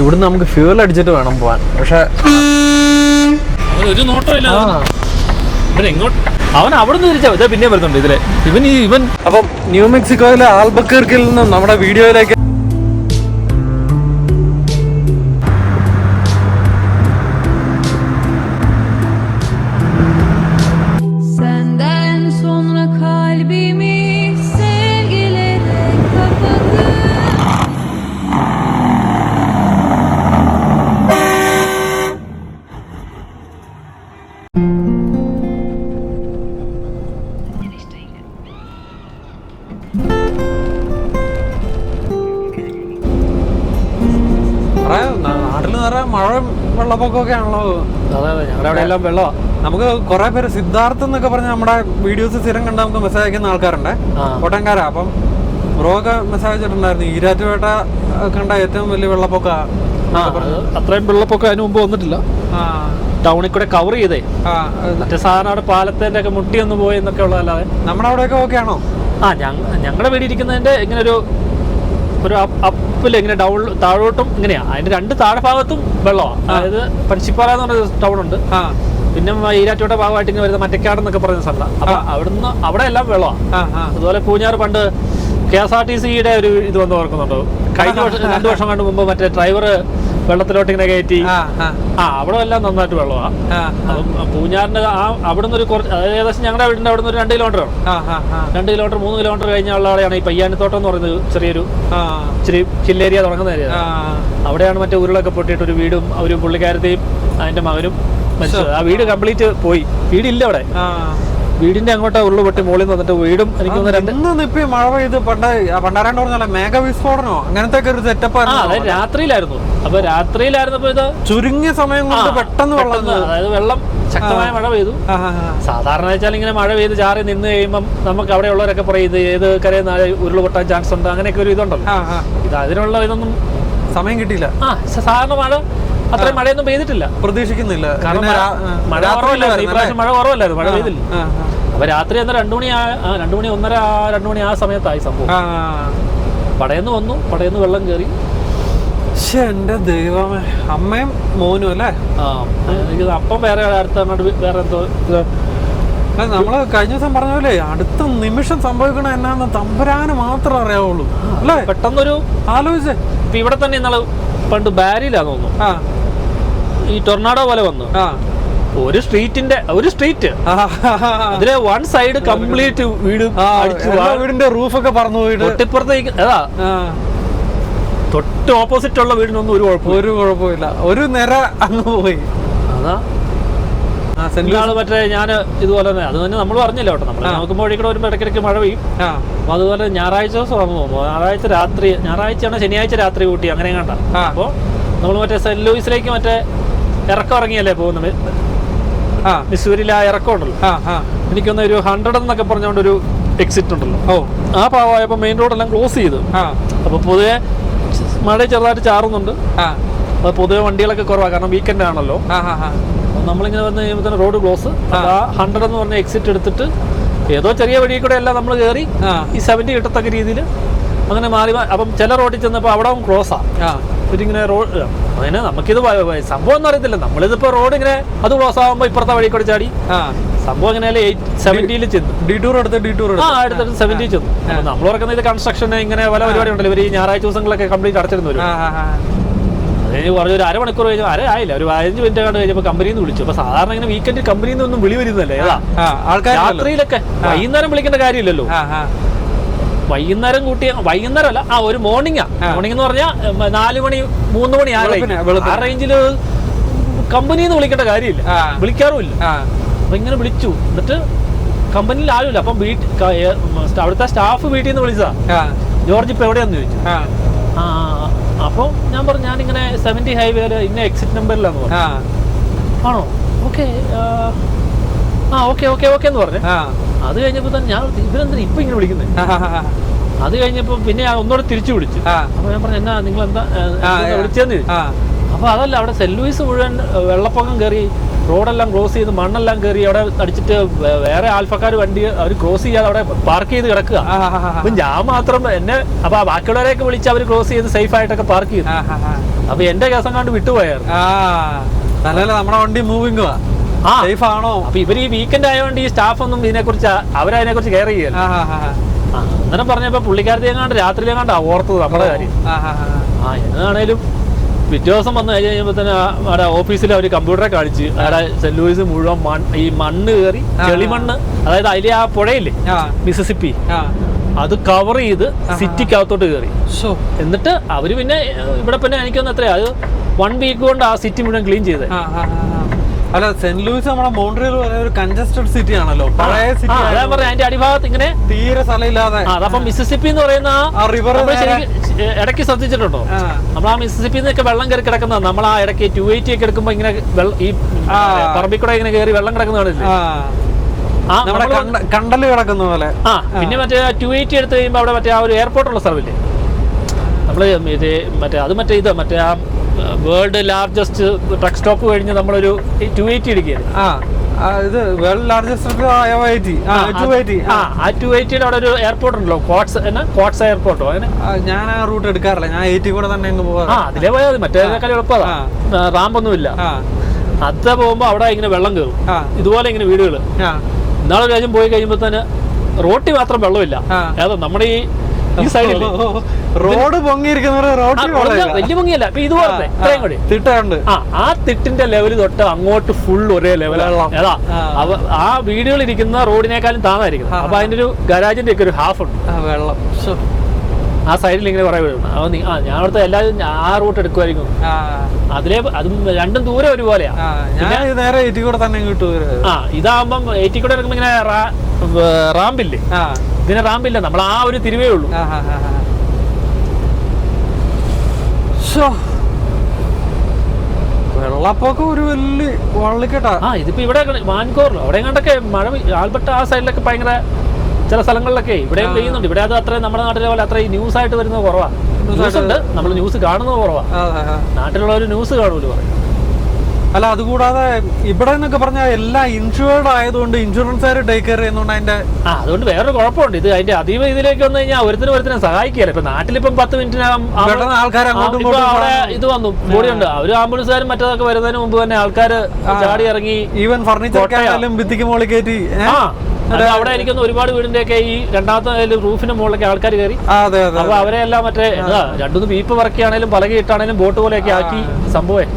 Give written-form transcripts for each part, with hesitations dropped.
ഇവിടുന്ന് നമുക്ക് ഫ്യൂൽ അടിച്ചിട്ട് വേണം പോവാൻ. പക്ഷെ ഒരു നോട്ടമില്ല അവൻ അവിടെ നിന്ന് തിരിച്ചാ ഇതേ പിന്നെ വരുന്നുണ്ട് ഇതിലെ ഇവൻ. അപ്പം ന്യൂ മെക്സിക്കോയിലെ ആൽബക്കർക്കിൽ നിന്നും നമ്മുടെ വീഡിയോയിലേക്ക് നാട്ടില് നിറയെ മഴ വെള്ളപ്പൊക്കമൊക്കെ ആണല്ലോ. അതെ ഞങ്ങളുടെ അവിടെ എല്ലാം വെള്ളമാണ്. നമുക്ക് കുറെ പേര് സിദ്ധാർത്ഥ് എന്നൊക്കെ പറഞ്ഞ നമ്മുടെ വീഡിയോസ് സ്ഥിരം കണ്ട നമുക്ക് മെസ്സേജ് അയക്കുന്ന ആൾക്കാരുണ്ട്, കോട്ടയംകാരാ. അപ്പം ബ്രോ ഒക്കെ മെസ്സേജ് അയച്ചിട്ടുണ്ടായിരുന്നു ഈരാറ്റുപേട്ട കണ്ട ഏറ്റവും വലിയ വെള്ളപ്പൊക്ക. അത്രയും വെള്ളപ്പൊക്കം അതിന് മുമ്പ് വന്നിട്ടില്ല. ടൗണിൽ കൂടെ കവർ ചെയ്തേ മറ്റേ സാധനം അവിടെ പാലത്തിന്റെ ഒക്കെ മുട്ടി ഒന്ന് പോയി എന്നൊക്കെ ഉള്ളതല്ലാതെ. നമ്മുടെ അവിടെയൊക്കെ ഓക്കെ ആണോ? ഞങ്ങളുടെ വീട് ഇരിക്കുന്നതിന്റെ ഇങ്ങനെ ഒരു അപ്പില് ഇങ്ങനെ താഴോട്ടും ഇങ്ങനെയാ. അതിന്റെ രണ്ട് താഴെ ഭാഗത്തും വെള്ളമാണ്. അതായത് പനച്ചിപ്പാറ എന്ന് പറഞ്ഞ ടൗൺ ഉണ്ട്, പിന്നെ ഈരാറ്റോടെ ഭാഗമായിട്ട് ഇങ്ങനെ വരുന്ന മറ്റക്കാട് എന്നൊക്കെ പറയുന്ന സ്ഥലം. അപ്പൊ അവിടുന്ന് അവിടെ എല്ലാം വെള്ളമാണ്. അതുപോലെ പൂഞ്ഞാറ് പണ്ട് KSRTCയുടെ ഒരു ഇത് വന്ന് ഓർക്കുന്നുണ്ടോ? കഴിഞ്ഞ വർഷം 2 വർഷം കണ്ട് മുമ്പ് മറ്റേ ഡ്രൈവർ വെള്ളത്തിലോട്ട് ഇങ്ങനെ കയറ്റി അവിടെ എല്ലാം നന്നായിട്ട് വെള്ളമാണ്. അപ്പം പൂഞ്ഞാറിന്റെ അവിടുന്ന് ഒരു കുറച്ച് ഏകദേശം ഞങ്ങളുടെ വീടിന്റെ അവിടുന്ന് ഒരു 2 കിലോമീറ്റർ ആണ്. 2 കിലോമീറ്റർ 3 കിലോമീറ്റർ കഴിഞ്ഞ ആളെയാണ് ഈ പയ്യാനിത്തോട്ടം എന്ന് പറയുന്നത്. ഇച്ചിരി ചില്ലേരിയ തുടങ്ങുന്ന ഏരിയ. അവിടെയാണ് മറ്റേ ഉരുളൊക്കെ പൊട്ടിയിട്ട് ഒരു വീടും ഒരു പുള്ളിക്കാരത്തെയും അതിന്റെ മകനും മരിച്ചത്. ആ വീട് കംപ്ലീറ്റ് പോയി. വീടില്ല അവിടെ. വീടിന്റെ അങ്ങോട്ട് ഉരുള് പൊട്ടി മുകളിൽ വന്നിട്ട് വീടും എനിക്ക് മഴ പെയ്ത് പണ്ടാരാണ്ട് പറഞ്ഞാൽ മേഘവിസ്ഫോടനോ അങ്ങനത്തെ ഒരു സെറ്റപ്പ്. അതായത് രാത്രിയിലായിരുന്നു. അപ്പൊ രാത്രിയിലായിരുന്നപ്പോ ഇത് ചുരുങ്ങിയ സമയം കൊണ്ട് പെട്ടെന്ന് അതായത് വെള്ളം ശക്തമായ മഴ പെയ്തു. സാധാരണ വെച്ചാൽ ഇങ്ങനെ മഴ പെയ്ത് ചാറി നിന്ന് കഴിയുമ്പം നമുക്ക് അവിടെ ഉള്ളവരൊക്കെ പറയും ഇത് ഏത് കരയിൽ ഉരുള് പൊട്ടാൻ ചാൻസ് ഉണ്ട്, അങ്ങനെയൊക്കെ ഒരു ഇതുണ്ടല്ലോ. ഇത് അതിനുള്ള ഇതൊന്നും സമയം കിട്ടിയില്ല. സാധാരണ മഴ അത്രയും മഴയൊന്നും പെയ്തിട്ടില്ല, പ്രതീക്ഷിക്കുന്നില്ല. കാരണം മഴ കുറവല്ലായിരുന്നു. ഈ പ്രാവശ്യം മഴ കുറവല്ലായിരുന്നു, മഴ പെയ്തില്ല. അപ്പൊ രാത്രി എന്നാൽ 2 മണി 2 മണി ആ സമയത്തായി സംഭവം. പടയെന്ന് വന്നു, പടയെന്ന് വെള്ളം കയറി. എന്റെ ദൈവമേ, അമ്മയും മോനും അല്ലേ? എനിക്ക് അപ്പം വേറെ അടുത്ത വേറെ എന്തോ നമ്മള് കഴിഞ്ഞ ദിവസം പറഞ്ഞ പോലെ അടുത്ത നിമിഷം സംഭവിക്കണ എന്നാന്ന് തമ്പുരാന് മാത്രം അറിയാവുള്ളൂ അല്ലേ? പെട്ടെന്നൊരു ആലോചിച്ചേ. ഇപ്പൊ ഇവിടെ തന്നെ ഇന്നാള് പണ്ട് ബാരിയിലാന്ന് തോന്നുന്നു ഈ ടൊർണാഡോ പോലെ വന്നു. ഒരു സ്ട്രീറ്റ് അതിലെ 1 സൈഡ് കംപ്ലീറ്റ് വീടിന്റെ റൂഫൊക്കെ പറന്നു പോയിട്ട് തൊട്ടിപ്പുറത്തേക്ക് തൊട്ട് ഓപ്പോസിറ്റ് ഉള്ള വീടിനൊന്നും ഒരു കുഴപ്പമില്ല. ഒരു നിര അങ്ങ് പോയി. അതാ മറ്റേ ഞാൻ ഇതുപോലെ തന്നെ അത് തന്നെ നമ്മൾ പറഞ്ഞില്ല കേട്ടോ. നമ്മൾ നോക്കുമ്പോൾ ഇവിടെ വരുമ്പോൾ ഇടയ്ക്കിടയ്ക്ക് മഴ പെയ്യും. അപ്പൊ അതുപോലെ ഞായറാഴ്ച ദിവസം തോന്നുന്നു, ഞായറാഴ്ചയാണ് ശനിയാഴ്ച രാത്രി കൂട്ടി അങ്ങനെ കണ്ട. അപ്പോൾ നമ്മൾ മറ്റേ സെന്റ് ലൂയിസിലേക്ക് മറ്റേ ഇറക്കം ഇറങ്ങിയല്ലേ പോകുന്നത്, മിസൂരിയിൽ ആ ഇറക്കം ഉണ്ടല്ലോ. എനിക്കൊന്ന് ഒരു 100 എന്നൊക്കെ പറഞ്ഞുകൊണ്ട് ഒരു എക്സിറ്റ് ഉണ്ടല്ലോ. ആ ഭാഗമായപ്പോൾ മെയിൻ റോഡെല്ലാം ക്ലോസ് ചെയ്തു. അപ്പൊ പൊതുവെ മഴ ചെറുതായിട്ട് ചാറുന്നുണ്ട്. അപ്പൊ പൊതുവെ വണ്ടികളൊക്കെ കുറവാണ്, കാരണം വീക്കെൻഡ് ആണല്ലോ. നമ്മളിങ്ങനെ വന്ന് കഴിയുമ്പോൾ തന്നെ റോഡ് ക്ലോസ്. ആ 100 എന്ന് പറഞ്ഞ എക്സിറ്റ് എടുത്തിട്ട് ഏതോ ചെറിയ വഴി കൂടെ എല്ലാം നമ്മൾ കയറി ഈ 70 കിട്ടത്തക്ക രീതിയിൽ അങ്ങനെ മാറി. അപ്പം ചില റോഡിൽ ചെന്നപ്പോൾ അവിടെ ക്ലോസാ. ഇങ്ങനെ റോഡ് അതിന് നമുക്കിത് സംഭവം ഒന്നും അറിയത്തില്ല. നമ്മളിതിപ്പോ റോഡ് ഇങ്ങനെ അത് ക്ലോസ് ആകുമ്പോൾ ഇപ്പുറത്തെ വഴി കൂടെ ചാടി സംഭവം ഇങ്ങനെയല്ലേ 70 ചെന്നു. അടുത്തിട്ട് 70 ചെന്നു. നമ്മൾ ഓർക്കുന്നത് ഇത് കൺസ്ട്രക്ഷൻ ഇങ്ങനെ പല പരിപാടി ഉണ്ടല്ലോ. ഇവർ ഈ ഞായറാഴ്ച ദിവസങ്ങളൊക്കെ കംപ്ലീറ്റ് അടച്ചിരുന്നു വരും. അതിന് പറഞ്ഞ ഒരു അരമണിക്കൂർ കഴിഞ്ഞാൽ ആയില്ല, ഒരു 15 മിനിറ്റ് കണ്ട് കഴിഞ്ഞപ്പോൾ കമ്പനിയിൽ നിന്ന് വിളിച്ചു. അപ്പൊ സാധാരണ ഇങ്ങനെ വീക്കെൻഡ് കമ്പനിയിൽ നിന്നൊന്നും വിളി വരുന്നല്ലേ. രാത്രിയിലൊക്കെ വൈകുന്നേരം വിളിക്കേണ്ട കാര്യമില്ലല്ലോ. വൈകുന്നേരം വൈകുന്നേരം അല്ല, ഒരു മോർണിംഗ് എന്ന് പറഞ്ഞാൽ 4 മണി 3 മണി ആ റേഞ്ചില് കമ്പനിയിൽ നിന്ന് വിളിക്കേണ്ട കാര്യമില്ല, വിളിക്കാറുമില്ല. അപ്പൊ ഇങ്ങനെ വിളിച്ചു. എന്നിട്ട് കമ്പനിയിൽ ആരുമില്ല. അപ്പം അവിടുത്തെ സ്റ്റാഫ് വീട്ടിൽ നിന്ന് വിളിച്ചതാ, ജോർജ് ഇപ്പൊ എവിടെയാന്ന് ചോദിച്ചു. അപ്പോൾ ഞാൻ പറഞ്ഞു ഞാനിങ്ങനെ 70 ഹൈവേയില് ഇന്ന എക്സിറ്റ് നമ്പറിലാന്ന് പറഞ്ഞു. ആണോ, ഓക്കെ ഓക്കെ എന്ന് പറഞ്ഞു. അത് കഴിഞ്ഞപ്പോ തന്നെ ഞാൻ ഇവരെന്താ ഇപ്പൊ ഇങ്ങനെ വിളിക്കുന്നത്. അത് കഴിഞ്ഞപ്പോ പിന്നെ ഒന്നുകൂടെ തിരിച്ചു വിളിച്ചു. അപ്പൊ ഞാൻ പറഞ്ഞു എന്നാ നിങ്ങൾ എന്താ വിളിച്ചെന്ന് ചോദിച്ചു. അപ്പോൾ അതല്ല, അവിടെ സെന്റ് ലൂയിസ് മുഴുവൻ വെള്ളപ്പൊക്കം കയറി, റോഡെല്ലാം ക്ലോസ് ചെയ്ത് മണ്ണെല്ലാം കയറി അവിടെ അടിച്ചിട്ട് വേറെ ആൽഫക്കാർ വണ്ടി അവർ ക്രോസ് ചെയ്യാതെ അവിടെ പാർക്ക് ചെയ്ത് കിടക്കുക. അപ്പം ഞാൻ മാത്രം എന്നെ അപ്പോൾ ബാക്കിയുള്ളവരെയൊക്കെ വിളിച്ച് അവർ ക്രോസ് ചെയ്ത് സേഫ് ആയിട്ടൊക്കെ പാർക്ക് ചെയ്തു. അപ്പോൾ എൻ്റെ കേസം കണ്ട് വിട്ടുപോയായിരുന്നു. നമ്മുടെ വണ്ടി മൂവിങ് സേഫ് ആണോ? അപ്പൊ ഇവർ ഈ വീക്കെൻഡ് ആയതുകൊണ്ട് ഈ സ്റ്റാഫ് ഒന്നും ഇതിനെക്കുറിച്ച് അവരതിനെക്കുറിച്ച് കെയർ ചെയ്യല്ല. അങ്ങനെ പറഞ്ഞപ്പോ പുള്ളിക്കാരത്തെ എങ്ങാണ്ട് രാത്രിയിലെങ്ങാണ്ടാ ഓർത്തത് നമ്മുടെ കാര്യം. എന്നാണേലും പിറ്റേ ദിവസം വന്നു കഴിഞ്ഞപ്പോൾ തന്നെ അവിടെ ഓഫീസിൽ അവർ കമ്പ്യൂട്ടറെ കാണിച്ച് അവിടെ സെന്റ് ലൂയിസ് മുഴുവൻ ഈ മണ്ണ് കയറി, ചെളിമണ്ണ്, അതായത് അതിലെ ആ പുഴയില്ലേ മിസിസിപ്പി, അത് കവർ ചെയ്ത് സിറ്റിക്കകത്തോട്ട് കയറി. എന്നിട്ട് അവര് പിന്നെ ഇവിടെ പിന്നെ എനിക്കൊന്ന് എത്രയാ, അത് 1 വീക്ക് കൊണ്ട് ആ സിറ്റി മുഴുവൻ ക്ലീൻ ചെയ്തത്. അല്ല, സെന്റ് ലൂയിസ് നമ്മുടെ മോൺട്രിയൽ ഒരു കൺജസ്റ്റഡ് സിറ്റി ആണല്ലോ, പഴയ സിറ്റി. അതാ പറഞ്ഞ അതിന്റെ അടിഭാഗത്ത് ഇങ്ങനെ തീരെ സ്ഥലമില്ലാതെ. അതപ്പം മിസിസിപ്പി എന്ന് പറയുന്ന ആ റിവർ ഇടയ്ക്ക് ശ്രദ്ധിച്ചിട്ടുണ്ടോ? നമ്മൾ ആ മിസിസിപ്പി നിന്നൊക്കെ വെള്ളം കയറി കിടക്കുന്ന, നമ്മൾ ആ ഇടയ്ക്ക് 280 ഒക്കെ എടുക്കുമ്പോ ഇങ്ങനെ ഈ പറമ്പിക്കൂടെ ഇങ്ങനെ കയറി വെള്ളം കിടക്കുന്നതാണില്ലേ, കണ്ടല് കിടക്കുന്ന പോലെ. പിന്നെ മറ്റേ 280 എടുത്ത് കഴിയുമ്പോൾ അവിടെ മറ്റേ ആ ഒരു എയർപോർട്ടുള്ള സ്ഥലമില്ലേ, നമ്മള് മറ്റേ മറ്റേ ആ വേൾഡ് ലാർജസ്റ്റ് ട്രക്ക് സ്റ്റോപ്പ് കഴിഞ്ഞ് നമ്മളൊരു 280 എടുക്കുകയാണ്. ഇത് വേൾഡ് ലാർജസ്റ്റ് ആ 280 അവിടെ ഒരു എയർപോർട്ട് ഉണ്ടല്ലോ, കോട്സ് എയർപോർട്ടോ അങ്ങനെ. ഞാൻ ആ റൂട്ട് എടുക്കാറില്ല, ഞാൻ 80 കൂടെ തന്നെ അതിലേ പോയാൽ മതി, മറ്റേതിനേക്കാൾ എളുപ്പമാ, റാമ്പൊന്നുമില്ല. അത് പോകുമ്പോ അവിടെ ഇങ്ങനെ വെള്ളം കയറും, ഇതുപോലെ ഇങ്ങനെ വീടുകൾ. ഇന്നാളെ രാജ്യം പോയി കഴിയുമ്പോ തന്നെ റോട്ടിൽ മാത്രം വെള്ളമില്ല, ഏതാ നമ്മുടെ ഈ സൈഡിൽ റോഡ് പൊങ്ങിയിരിക്കുന്ന വലിയ പൊങ്ങിയല്ല, ഇതുപോലത്തെ ഇത്രയും കൂടി തിട്ടുണ്ട്. ആ തിട്ടിന്റെ ലെവൽ തൊട്ട് അങ്ങോട്ട് ഫുൾ ഒരേ ലെവലാണ്. ഏതാ ആ വീടുകൾ ഇരിക്കുന്ന റോഡിനേക്കാളും താന്നായിരിക്കും. അപ്പൊ അതിന്റെ ഒരു ഗരാജിന്റെ ഒക്കെ ഒരു ഹാഫ് ഉണ്ട് വെള്ളം. ആ സൈഡിൽ ഇങ്ങനെ കുറെ വീടുണ്ട്. ഞാൻ അവിടുത്തെ എല്ലാവരും ആ റൂട്ട് എടുക്കുമായിരിക്കും. അതിലെ അതും രണ്ടും ദൂരം ഒരുപോലെയാ. നേരെ 80 കൂടെ തന്നെ കിട്ടും. ഇതാകുമ്പം 80 കൂടെ എടുക്കുമ്പോ ഇങ്ങനെ റാമ്പില്ലേ, ഇതിന് റാമ്പില്ല, നമ്മൾ ആ ഒരു തിരിവേ ഉള്ളൂ. വെള്ളപ്പൊക്കം ഒരു വലിയ വള്ളിക്കെട്ടാ. ഇതിപ്പോ ഇവിടെ വാൻകോറിലോ അവിടെ കണ്ടൊക്കെ മഴ, ആൽബർട്ട ആ സൈഡിലൊക്കെ ഭയങ്കര ചില സ്ഥലങ്ങളിലൊക്കെ ഇവിടെയും പെയ്യുന്നുണ്ട്. ഇവിടെ അത് അത്രയും നമ്മുടെ നാട്ടിലെ പോലെ അത്രയും ന്യൂസ് ആയിട്ട് വരുന്നത് കുറവാ. ന്യൂസ് ഉണ്ട്, നമ്മൾ ന്യൂസ് കാണുന്നത് കുറവാ. നാട്ടിലുള്ള ഒരു ന്യൂസ് കാണൂല പറയും. അല്ല, അതുകൂടാതെ ഇവിടെ എന്നൊക്കെ പറഞ്ഞാൽ എല്ലാം ഇൻഷുർഡ് ആയതുകൊണ്ട് ഇൻഷുറൻസുകാർ ടേക്ക് കെയർ ചെയ്യുന്നതുകൊണ്ട് അതിന്റെ അതുകൊണ്ട് വേറൊരു കുഴപ്പമുണ്ട്. ഇത് അതിന്റെ അതീവ ഇതിലേക്ക് വന്നു കഴിഞ്ഞാൽ ഒരുത്തിനെ സഹായിക്കുകയല്ല. ഇപ്പൊ നാട്ടിലിപ്പം 10 മിനിറ്റിനകം ആൾക്കാർ അവിടെ ഇത് വന്നു ബോഡിയുണ്ട്, അവര് ആംബുലൻസുകാരും മറ്റേതൊക്കെ വരുന്നതിന് മുമ്പ് തന്നെ ആൾക്കാർ ചാടി ഇറങ്ങി. ഈവൻ ഫർണിച്ചർ ഭിത്തിക്ക് മുകളിൽ കയറ്റി. അവിടെ എനിക്കൊന്ന് ഒരുപാട് വീടിന്റെ ഒക്കെ ഈ രണ്ടാമത്തെ റൂഫിന്റെ മുകളിലൊക്കെ ആൾക്കാർ കയറി. അപ്പൊ അവരെ എല്ലാം മറ്റേ 2-3 വീപ്പ് വറക്കിയാണേലും പലകയിട്ടാണേലും ബോട്ട് പോലെയൊക്കെ ആക്കി സംഭവം.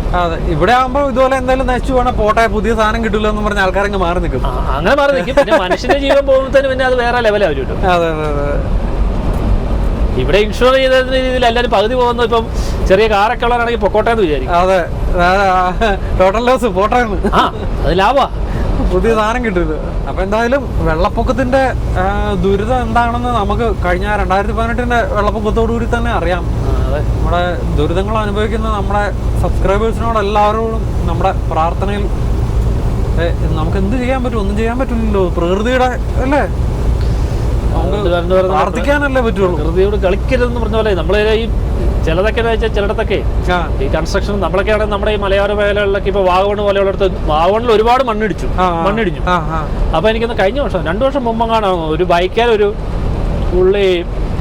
ഇവിടെ ആകുമ്പോ ഇതുപോലെ എന്തായാലും നശിച്ചു പോകണം, പോട്ടെ പുതിയ സാധനം കിട്ടില്ല എന്ന് പറഞ്ഞ ആൾക്കാരങ്ങ് മാറി നിൽക്കും. അങ്ങനെ മാറി നിൽക്കും. പിന്നെ മനുഷ്യന്റെ ജീവൻ പോകുമ്പോഴത്തേന് പിന്നെ അത് വേറെ ലെവലാവരുമല്ലോ. ഇവിടെ ഇൻഷുർ ചെയ്ത രീതിയിൽ എല്ലാവരും പകുതി പോകുന്നു. ഇപ്പം ചെറിയ കാറൊക്കെ ഉള്ളവരാണെങ്കിൽ പൊക്കോട്ടെ എന്ന് വിചാരിക്കും. അതെ, ടോട്ടൽ ലോസ് പോട്ടെ, അത് ലാഭമാ, പുതിയ സാധനം കിട്ടുന്നത്. അപ്പൊ എന്തായാലും വെള്ളപ്പൊക്കത്തിന്റെ ദുരിതം എന്താണെന്ന് നമുക്ക് കഴിഞ്ഞ 2018 വെള്ളപ്പൊക്കത്തോടുകൂടി തന്നെ അറിയാം. നമ്മുടെ ദുരിതങ്ങൾ അനുഭവിക്കുന്ന നമ്മുടെ സബ്സ്ക്രൈബേഴ്സിനോട് എല്ലാവരോടും നമ്മുടെ പ്രാർത്ഥനയിൽ നമുക്ക് എന്ത് ചെയ്യാൻ പറ്റും? ഒന്നും ചെയ്യാൻ പറ്റില്ലല്ലോ, പ്രകൃതിയുടെ അല്ലേ, പ്രാർത്ഥിക്കാനല്ലേ പറ്റുള്ളൂ. പ്രകൃതിയോട് കളിക്കരുതെന്ന് പറഞ്ഞ പോലെ നമ്മളെ ഈ ചിലതൊക്കെ വെച്ചാൽ ചിലയിടത്തൊക്കെ ഈ കൺസ്ട്രക്ഷൻ നമ്മളൊക്കെ ആണെങ്കിൽ നമ്മുടെ ഈ മലയോര മേഖലകളിലൊക്കെ ഇപ്പൊ വാഗമൺ പോലെയുള്ളടത്ത് വാഗമണിൽ ഒരുപാട് മണ്ണിടിച്ചു. അപ്പൊ എനിക്കൊന്ന് കഴിഞ്ഞ വർഷം 2 വർഷം മുമ്പെങ്ങാണോ ഒരു ബൈക്കേൽ ഒരു പുള്ളി